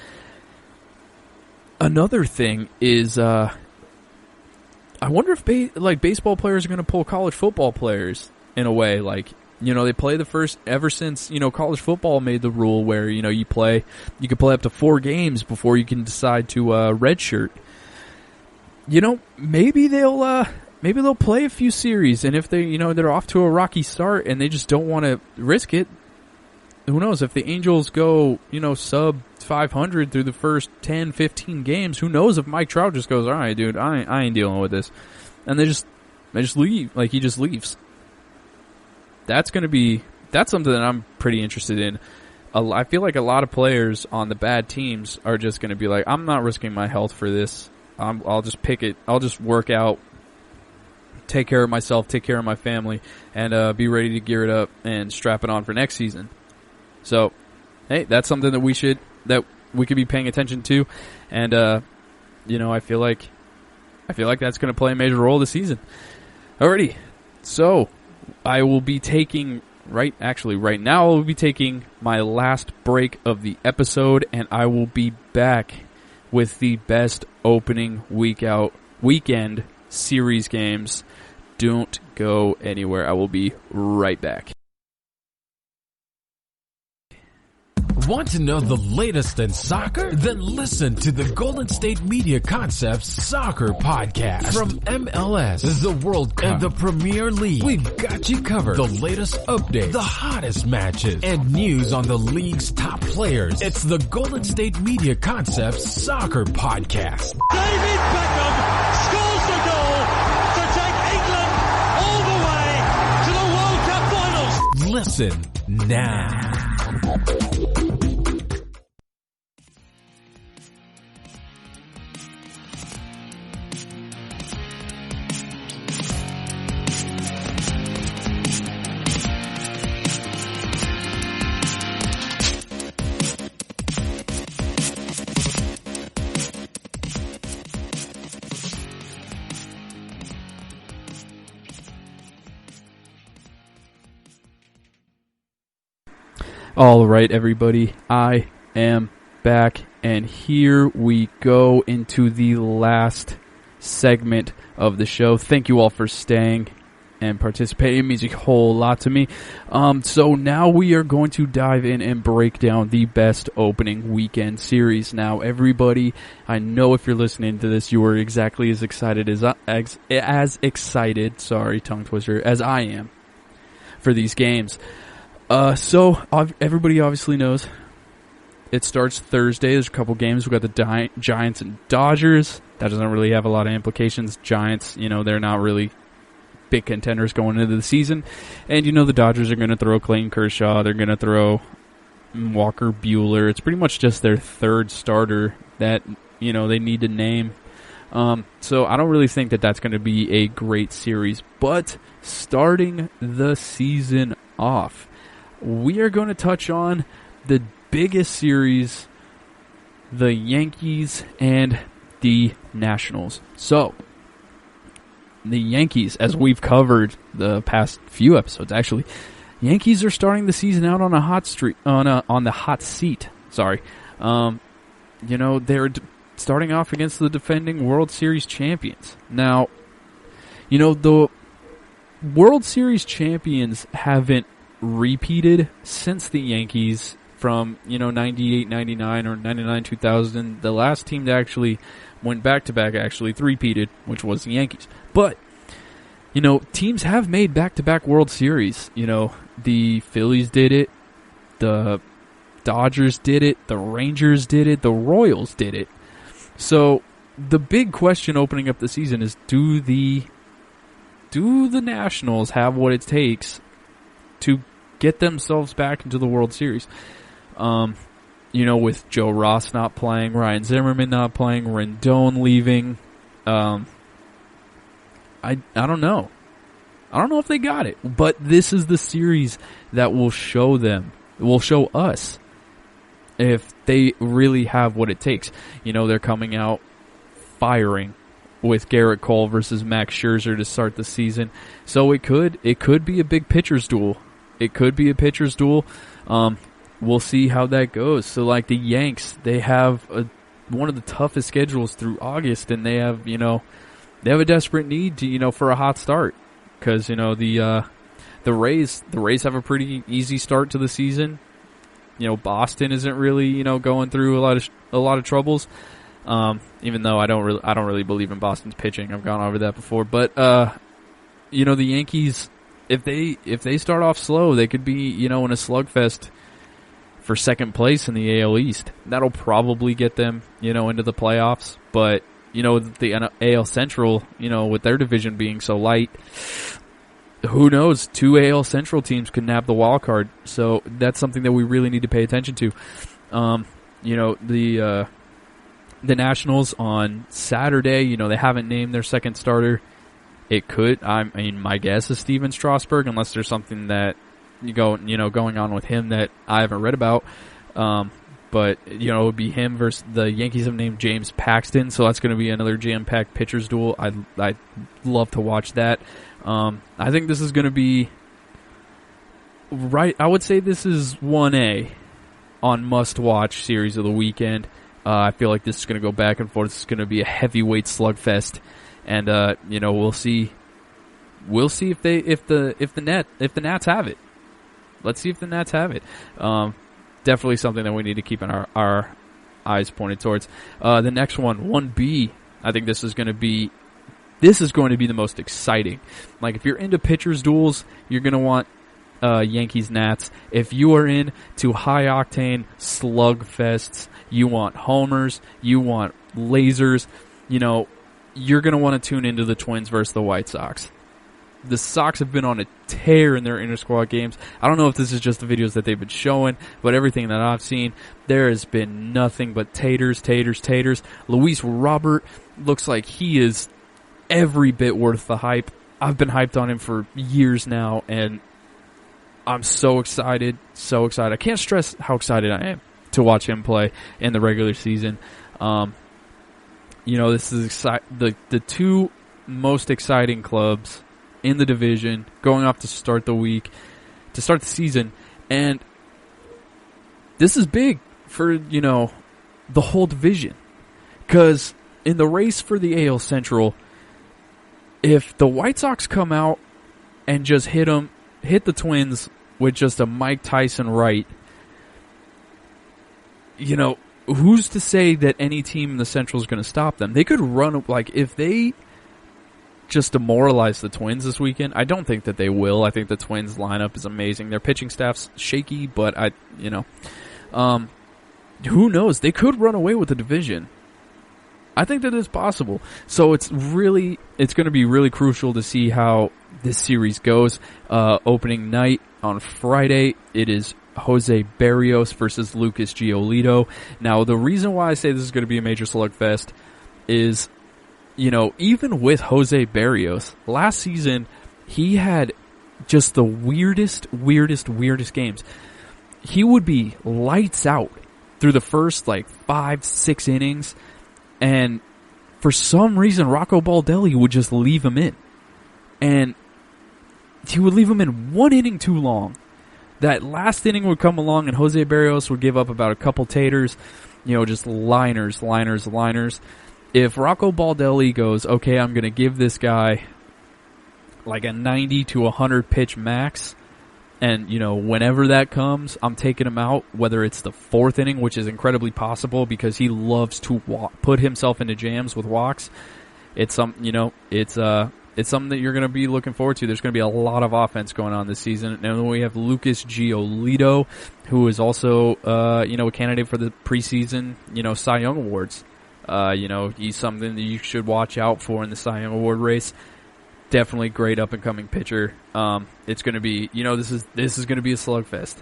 Another thing is, I wonder if baseball players are going to pull college football players in a way. Like, they play the first ever since, college football made the rule where, you can play up to 4 games before you can decide to redshirt. Maybe they'll play a few series, and if they, they're off to a rocky start and they just don't want to risk it, who knows? If the Angels go, sub 500 through the first 10, 15 games, who knows if Mike Trout just goes, all right, dude, I ain't dealing with this. And they just leave. Like, he just leaves. That's something that I'm pretty interested in. I feel like a lot of players on the bad teams are just going to be like, I'm not risking my health for this. I'll just pick it. I'll just work out take care of myself, take care of my family, and be ready to gear it up and strap it on for next season. So, hey, that's something that we could be paying attention to, and I feel like that's going to play a major role this season. Alrighty, so I will be taking right now I will be taking my last break of the episode, and I will be back with the best opening weekend series games. Don't go anywhere. I will be right back. Want to know the latest in soccer? Then listen to the Golden State Media Concepts Soccer Podcast. From MLS, the World Cup, and the Premier League, we've got you covered. The latest updates, the hottest matches, and news on the league's top players. It's the Golden State Media Concepts Soccer Podcast. David Beckham scores the goal to take England all the way to the World Cup finals. Listen now. All right, everybody, I am back, and here we go into the last segment of the show. Thank you all for staying and participating. It means a whole lot to me. So now we are going to dive in and break down the best opening weekend series. Now, everybody, I know if you're listening to this, you are exactly as excited as tongue twister, as I am for these games. So everybody obviously knows it starts Thursday. There's a couple games. We've got the Giants and Dodgers. That doesn't really have a lot of implications. Giants, they're not really big contenders going into the season. And, the Dodgers are going to throw Clayton Kershaw. They're going to throw Walker Buehler. It's pretty much just their third starter that, they need to name. So I don't really think that that's going to be a great series. But starting the season off, we are going to touch on the biggest series, the Yankees and the Nationals. So, the Yankees, as we've covered the past few episodes, actually, Yankees are starting the season out on a hot streak, on the hot seat. Sorry, they're starting off against the defending World Series champions. Now, the World Series champions haven't repeated since the Yankees from 98, 99, or 99, 2000. The last team that actually went back-to-back actually three-peated, which was the Yankees. But teams have made back-to-back World Series. The Phillies did it, the Dodgers did it, the Rangers did it, the Royals did it. So the big question opening up the season is, do the Nationals have what it takes to get themselves back into the World Series? With Joe Ross not playing, Ryan Zimmerman not playing, Rendon leaving, I don't know. I don't know if they got it, but this is the series that will show us if they really have what it takes. They're coming out firing with Garrett Cole versus Max Scherzer to start the season. So it could be a big pitcher's duel. We'll see how that goes. So like the Yanks, they have one of the toughest schedules through August, and they have a desperate need to for a hot start, because the Rays have a pretty easy start to the season. Boston isn't really going through a lot of troubles. Even though I don't really believe in Boston's pitching. I've gone over that before, but the Yankees, if they start off slow, they could be in a slugfest for second place in the AL East. That'll probably get them into the playoffs. But the AL Central, with their division being so light, who knows? 2 AL Central teams could nab the wild card. So that's something that we really need to pay attention to. The Nationals on Saturday, they haven't named their second starter. it could. I mean, my guess is Steven Strasburg, unless there's something that going on with him that I haven't read about. But, it would be him versus the Yankees have named James Paxton, so that's going to be another jam-packed pitcher's duel. I'd love to watch that. I think this is going to be right. I would say this is 1A on must-watch series of the weekend. I feel like this is going to go back and forth. It's going to be a heavyweight slugfest, and we'll see. We'll see if the Nats have it. Let's see if the Nats have it. Definitely something that we need to keep in our eyes pointed towards. The next one, 1B. I think this is going to be the most exciting. Like, if you're into pitchers duels, you're going to want Yankees Nats. If you are into high octane slugfests, you want homers, you want lasers, you're going to want to tune into the Twins versus the White Sox. The Sox have been on a tear in their inter-squad games. I don't know if this is just the videos that they've been showing, but everything that I've seen, there has been nothing but taters. Luis Robert looks like he is every bit worth the hype. I've been hyped on him for years now, and I'm so excited. I can't stress how excited I am to watch him play in the regular season. This is the two most exciting clubs in the division going off to start the season, and this is big for the whole division, because in the race for the AL Central, if the White Sox come out and just hit the Twins with just a Mike Tyson right, who's to say that any team in the Central is going to stop them? They could run, like, if they just demoralize the Twins this weekend. I don't think that they will. I think the Twins lineup is amazing. Their pitching staff's shaky, but who knows? They could run away with the division. I think that is possible. So it's going to be really crucial to see how this series goes. Opening night on Friday, it is Jose Barrios versus Lucas Giolito. Now, the reason why I say this is going to be a major slugfest is, even with Jose Barrios, last season, he had just the weirdest games. He would be lights out through the first, 5-6 innings, and for some reason, Rocco Baldelli would just leave him in. And he would leave him in one inning too long. That last inning would come along, and Jose Barrios would give up about a couple taters, just liners. If Rocco Baldelli goes, okay, I'm going to give this guy like a 90 to 100 pitch max, and, whenever that comes, I'm taking him out, whether it's the fourth inning, which is incredibly possible because he loves to put himself into jams with walks. It's something that you're going to be looking forward to. There's going to be a lot of offense going on this season. And then we have Lucas Giolito, who is also, a candidate for the preseason, Cy Young Awards. He's something that you should watch out for in the Cy Young Award race. Definitely great up-and-coming pitcher. It's going to be, this is going to be a slugfest.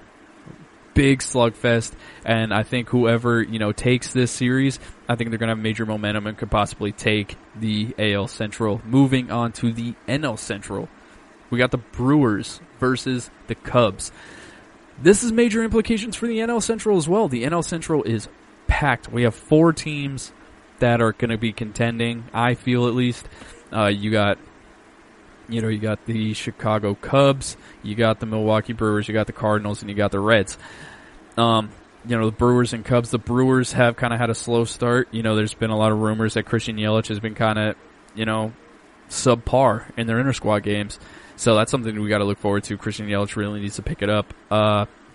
Big slugfest. And I think whoever, takes this series, I think they're going to have major momentum and could possibly take the AL Central. Moving on to the NL Central, we got the Brewers versus the Cubs. This is major implications for the NL Central as well. The NL Central is packed. We have 4 teams that are going to be contending, I feel at least. You got the Chicago Cubs, you got the Milwaukee Brewers, you got the Cardinals, and you got the Reds. The Brewers and Cubs. The Brewers have kind of had a slow start. There's been a lot of rumors that Christian Yelich has been kind of, subpar in their inter-squad games. So that's something we got to look forward to. Christian Yelich really needs to pick it up.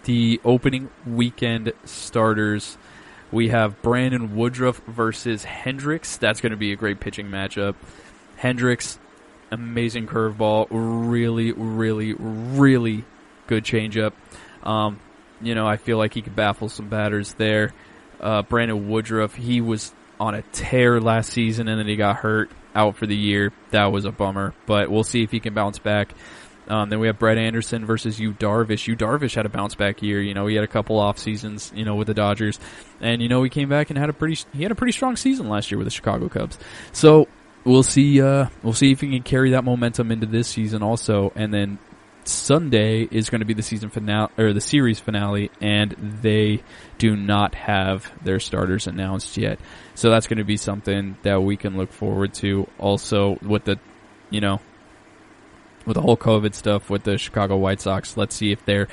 The opening weekend starters, we have Brandon Woodruff versus Hendricks. That's going to be a great pitching matchup. Hendricks, amazing curveball, really, really, really good changeup. I feel like he could baffle some batters there. Brandon Woodruff, he was on a tear last season, and then he got hurt, out for the year. That was a bummer, but we'll see if he can bounce back. Then we have Brett Anderson versus Yu Darvish. Yu Darvish had a bounce back year. He had a couple off seasons, with the Dodgers, and he came back and had a pretty strong season last year with the Chicago Cubs. So we'll see if he can carry that momentum into this season also. And then Sunday is going to be the season finale, or the series finale, and they do not have their starters announced yet. So that's going to be something that we can look forward to. Also, with the, with the whole COVID stuff with the Chicago White Sox, let's see if they're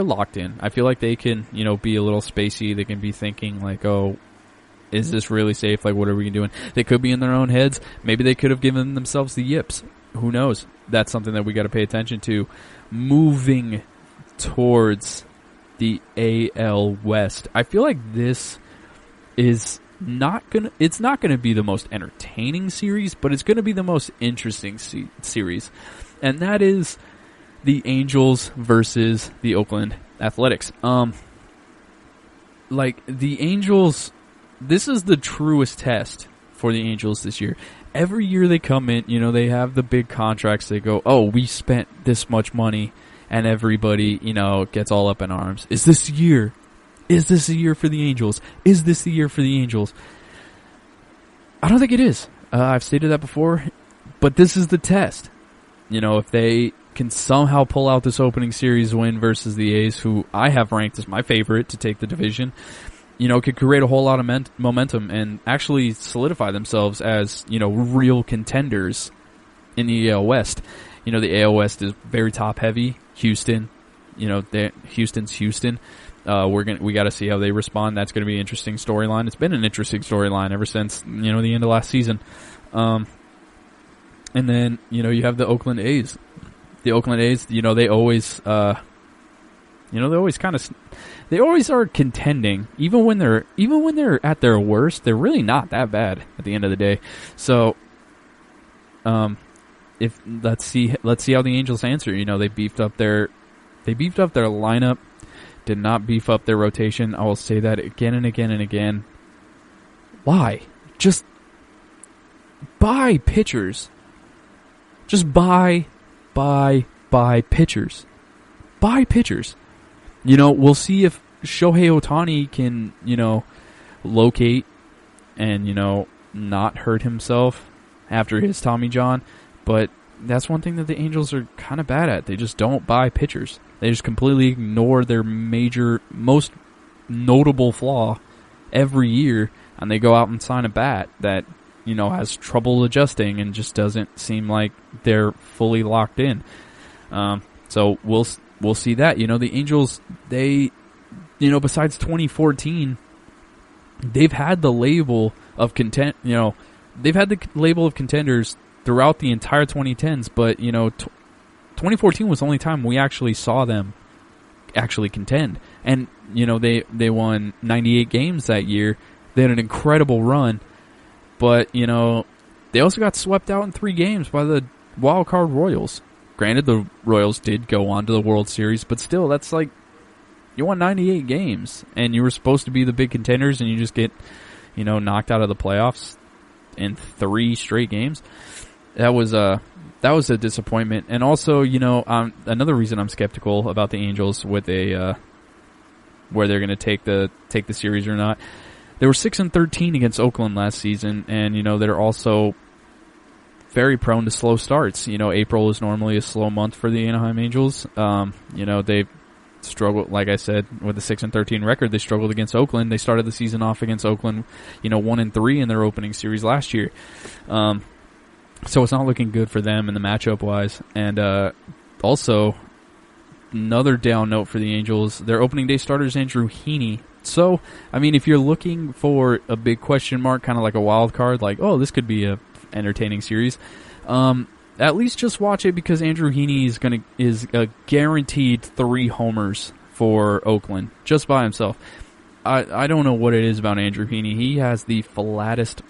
locked in. I feel like they can, be a little spacey. They can be thinking like, oh, is this really safe? Like, what are we doing? They could be in their own heads. Maybe they could have given themselves the yips. Who knows? That's something that we got to pay attention to. Moving towards the AL West, I feel like this is it's not gonna be the most entertaining series, but it's gonna be the most interesting series, and that is the Angels versus the Oakland Athletics. Like the Angels, this is the truest test for the Angels this year. Every year they come in, they have the big contracts. They go, oh, we spent this much money, and everybody, gets all up in arms. Is this the year? Is this the year for the Angels? Is this the year for the Angels? I don't think it is. I've stated that before, but this is the test. If they can somehow pull out this opening series win versus the A's, who I have ranked as my favorite to take the division, could create a whole lot of momentum and actually solidify themselves as, real contenders in the AL West. The AL West is very top heavy. Houston, Houston's Houston. We got to see how they respond. That's going to be an interesting storyline. It's been an interesting storyline ever since, the end of last season. And then, you have the Oakland A's. The Oakland A's, they always, they always are contending, even when they're at their worst. They're really not that bad at the end of the day. So, let's see how the Angels answer. They beefed up their lineup, did not beef up their rotation. I will say that again and again and again. Why? Just buy pitchers. Just buy pitchers. Buy pitchers. We'll see if Shohei Ohtani can, locate and, not hurt himself after his Tommy John. But that's one thing that the Angels are kind of bad at. They just don't buy pitchers. They just completely ignore their most notable flaw every year, and they go out and sign a bat that, has trouble adjusting and just doesn't seem like they're fully locked in. So we'll see that. The Angels, they, besides 2014, they've had the label of they've had the label of contenders throughout the entire 2010s, but 2014 was the only time we actually saw them actually contend. And they won 98 games that year. They had an incredible run, but they also got swept out in 3 games by the wild card Royals. Granted, the Royals did go on to the World Series, but still, that's like, you won 98 games, and you were supposed to be the big contenders, and you just get, knocked out of the playoffs in 3 straight games. That was a disappointment. And also, another reason I'm skeptical about the Angels with where they're going to take the series or not. They were 6-13 against Oakland last season, and they're also very prone to slow starts. April is normally a slow month for the Anaheim Angels. They've struggled, like I said, with the 6-13 record. They struggled against Oakland. They started the season off against Oakland, 1-3 in their opening series last year. So it's not looking good for them in the matchup wise. And also, another down note for the Angels, their opening day starter is Andrew Heaney. So, if you're looking for a big question mark, kind of like a wild card, like, oh, this could be a entertaining series, at least just watch it, because Andrew Heaney is a guaranteed 3 homers for Oakland just by himself. I don't know what it is about Andrew Heaney. He has the flattest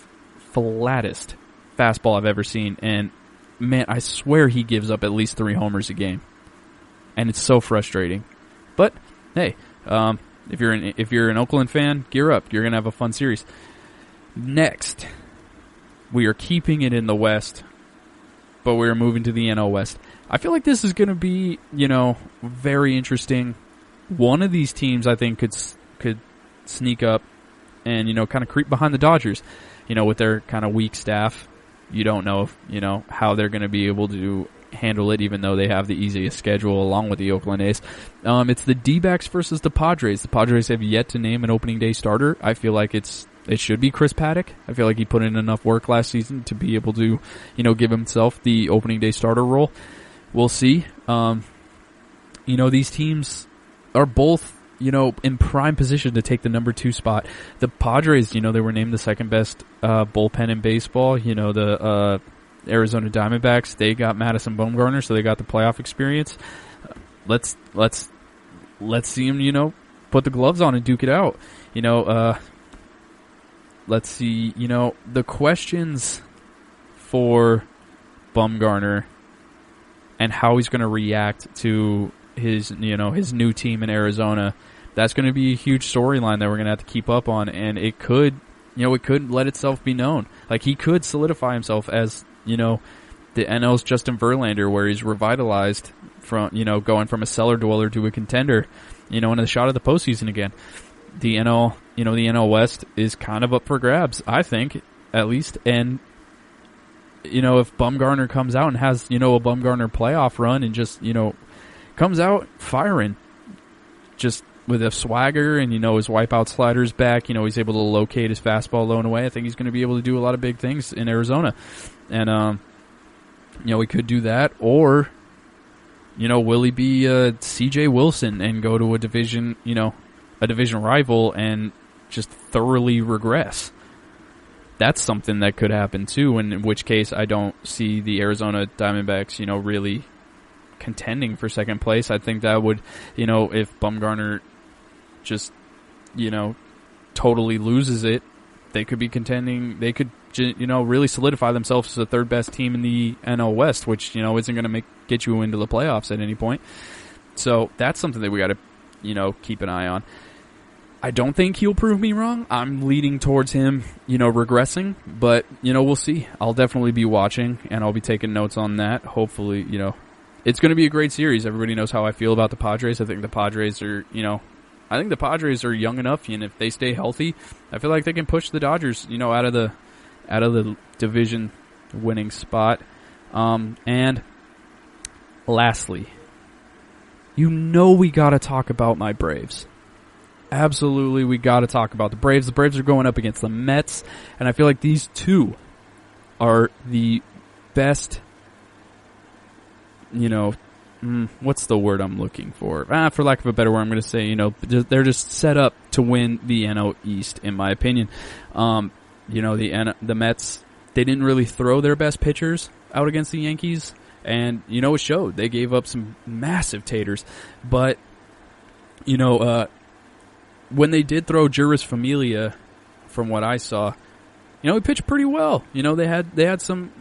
fastball I've ever seen, and man, I swear he gives up at least 3 homers a game, and it's so frustrating. But hey, if you're an Oakland fan, gear up. You're gonna have a fun series. Next, we are keeping it in the West, but we are moving to the NL West. I feel like this is going to be, very interesting. One of these teams, I think, could sneak up and, kind of creep behind the Dodgers, with their kind of weak staff. you don't know if, how they're going to be able to handle it, even though they have the easiest schedule along with the Oakland A's. It's the D-backs versus the Padres. The Padres have yet to name an opening day starter. I feel like it should be Chris Paddock. I feel like he put in enough work last season to be able to, give himself the opening day starter role. We'll see. These teams are both, in prime position to take the number 2 spot. The Padres, they were named the second best bullpen in baseball. The Arizona Diamondbacks, they got Madison Bumgarner, so they got the playoff experience. Let's see him, put the gloves on and duke it out. Let's see, the questions for Bumgarner and how he's going to react to his new team in Arizona. That's going to be a huge storyline that we're going to have to keep up on, and it could let itself be known. Like, he could solidify himself as, the NL's Justin Verlander, where he's revitalized from, going from a cellar dweller to a contender, and a shot at the postseason again. The NL, the NL West is kind of up for grabs, I think, at least. And, if Bumgarner comes out and has, a Bumgarner playoff run and just, comes out firing, just with a swagger and, his wipeout slider's back, he's able to locate his fastball low and away. I think he's going to be able to do a lot of big things in Arizona. And, we could do that. Or, will he be C.J. Wilson and go to a division rival and just thoroughly regress? That's something that could happen too, in which case I don't see the Arizona Diamondbacks, really contending for second place. I think that would, if Bumgarner just, totally loses it, they could be contending. They could, really solidify themselves as the third best team in the NL West, which, isn't going to get you into the playoffs at any point. So that's something that we got to, keep an eye on. I don't think he'll prove me wrong. I'm leaning towards him, regressing, but, we'll see. I'll definitely be watching, and I'll be taking notes on that. Hopefully, it's going to be a great series. Everybody knows how I feel about the Padres. I think the Padres are, young enough, and if they stay healthy, I feel like they can push the Dodgers, out of the division winning spot. And lastly, we got to talk about my Braves. Absolutely, we got to talk about the Braves. The Braves are going up against the Mets, and I feel like these two are the best, what's the word I'm looking for? For lack of a better word, I'm going to say, they're just set up to win the NL East, in my opinion. The Mets, they didn't really throw their best pitchers out against the Yankees, and, it showed. They gave up some massive taters, but, when they did throw Juris Familia, from what I saw, he pitched pretty well. He had some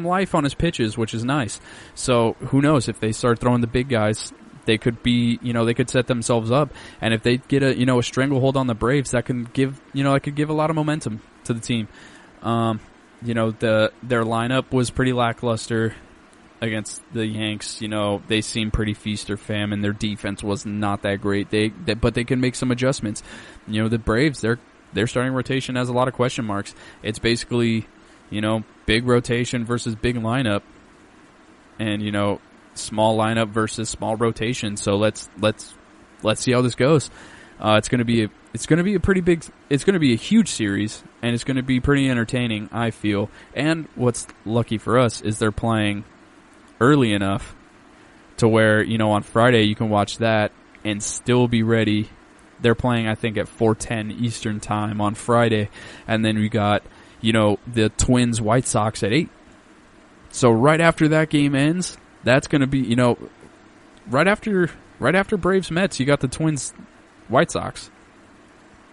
life on his pitches, which is nice. So who knows, if they start throwing the big guys, they could be, they could set themselves up. And if they get a stranglehold on the Braves, that can give, a lot of momentum to the team. Their lineup was pretty lackluster against the Yanks. They seem pretty feast or famine. Their defense was not that great. But they can make some adjustments. The Braves, their starting rotation has a lot of question marks. It's basically, big rotation versus big lineup, and small lineup versus small rotation. So let's see how this goes. It's going to be a huge series, and it's going to be pretty entertaining, I feel. And what's lucky for us is they're playing early enough to where, on Friday you can watch that and still be ready. They're playing, I think, at 4:10 Eastern time on Friday, and then we got, the Twins White Sox at 8. So right after that game ends, that's going to be, right after Braves Mets, you got the Twins White Sox.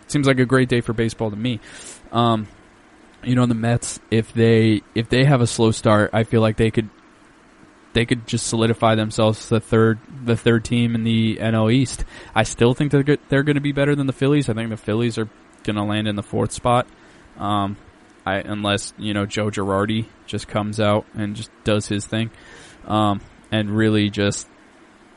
Seems like a great day for baseball to me. The Mets, if they have a slow start, I feel like they could just solidify themselves as the third team in the NL East. I still think they're going to be better than the Phillies. I think the Phillies are going to land in the 4th spot, unless Joe Girardi just comes out and just does his thing, and really just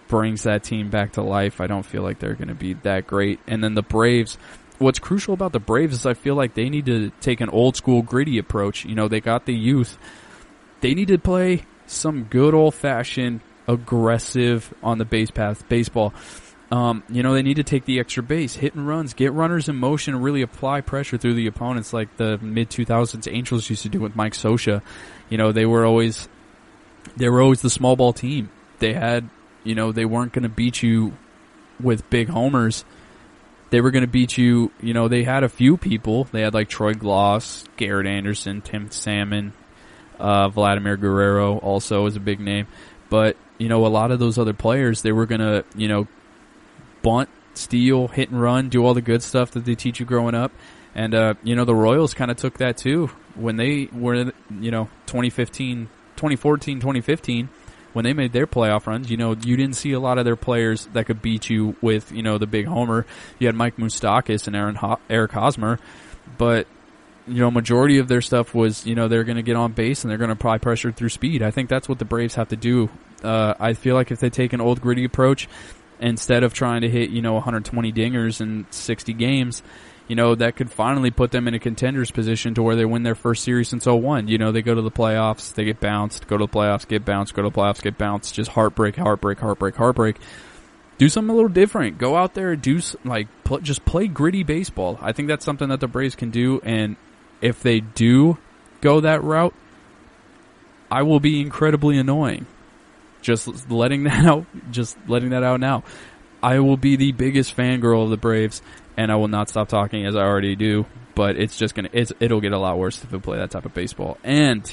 brings that team back to life. I don't feel like they're going to be that great. And then the Braves, what's crucial about the Braves is I feel like they need to take an old school gritty approach. You know, they got the youth. They need to play some good old fashioned aggressive on the base path baseball. You know, they need to take the extra base, hit and runs, get runners in motion, and really apply pressure through the opponents like the mid-2000s Angels used to do with Mike Scioscia. You know, they were always the small ball team. They had, you know, they weren't going to beat you with big homers. They were going to beat you, you know, they had a few people. They had like Troy Gloss, Garrett Anderson, Tim Salmon, Vladimir Guerrero also is a big name. But, you know, a lot of those other players, they were going to, you know, bunt, steal, hit and run, do all the good stuff that they teach you growing up. And, you know, the Royals kind of took that too. When they were, you know, 2014, 2015, when they made their playoff runs, you know, you didn't see a lot of their players that could beat you with, you know, the big homer. You had Mike Moustakas and Eric Hosmer, but, you know, majority of their stuff was, you know, they're going to get on base and they're going to apply pressure through speed. I think that's what the Braves have to do. I feel like if they take an old gritty approach, instead of trying to hit, you know, 120 dingers in 60 games, you know, that could finally put them in a contender's position to where they win their first series since 2001. You know, they go to the playoffs, they get bounced, go to the playoffs, get bounced, go to the playoffs, get bounced, just heartbreak. Do something a little different. Go out there and do, just play gritty baseball. I think that's something that the Braves can do, and if they do go that route, I will be incredibly annoying. Just letting that out now. I will be the biggest fangirl of the Braves, and I will not stop talking as I already do, but it'll get a lot worse if we play that type of baseball. And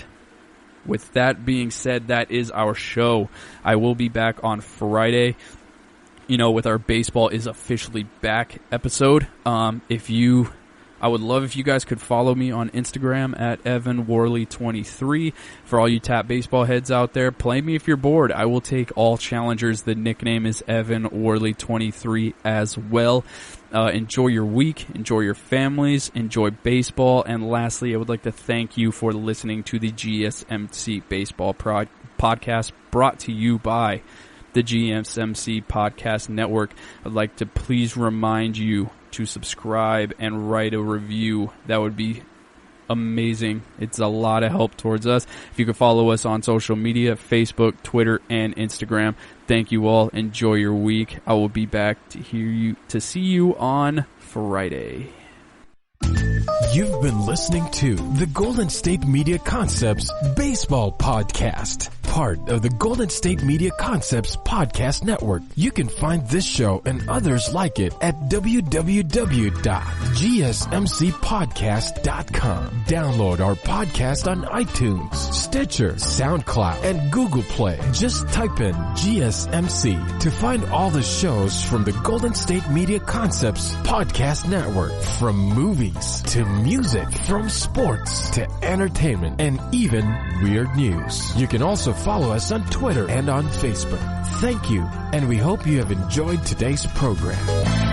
with that being said, that is our show. I will be back on Friday, you know, with our Baseball is Officially Back episode. I would love if you guys could follow me on Instagram at EvanWorley23. For all you tap baseball heads out there, play me if you're bored. I will take all challengers. The nickname is EvanWorley23 as well. Enjoy your week. Enjoy your families. Enjoy baseball. And lastly, I would like to thank you for listening to the GSMC Baseball Podcast brought to you by the GSMC Podcast Network. I'd like to please remind you to subscribe and write a review. That would be amazing. It's a lot of help towards us. If you could follow us on social media, Facebook, Twitter, and Instagram. Thank you all. Enjoy your week. I will be back to see you on Friday. You've been listening to the Golden State Media Concepts Baseball Podcast, part of the Golden State Media Concepts Podcast Network. You can find this show and others like it at www.gsmcpodcast.com. Download our podcast on iTunes, Stitcher, SoundCloud, and Google Play. Just type in GSMC to find all the shows from the Golden State Media Concepts Podcast Network, from movies to music, from sports to entertainment, and even weird news. You can also follow us on Twitter and on Facebook. Thank you, and we hope you have enjoyed today's program.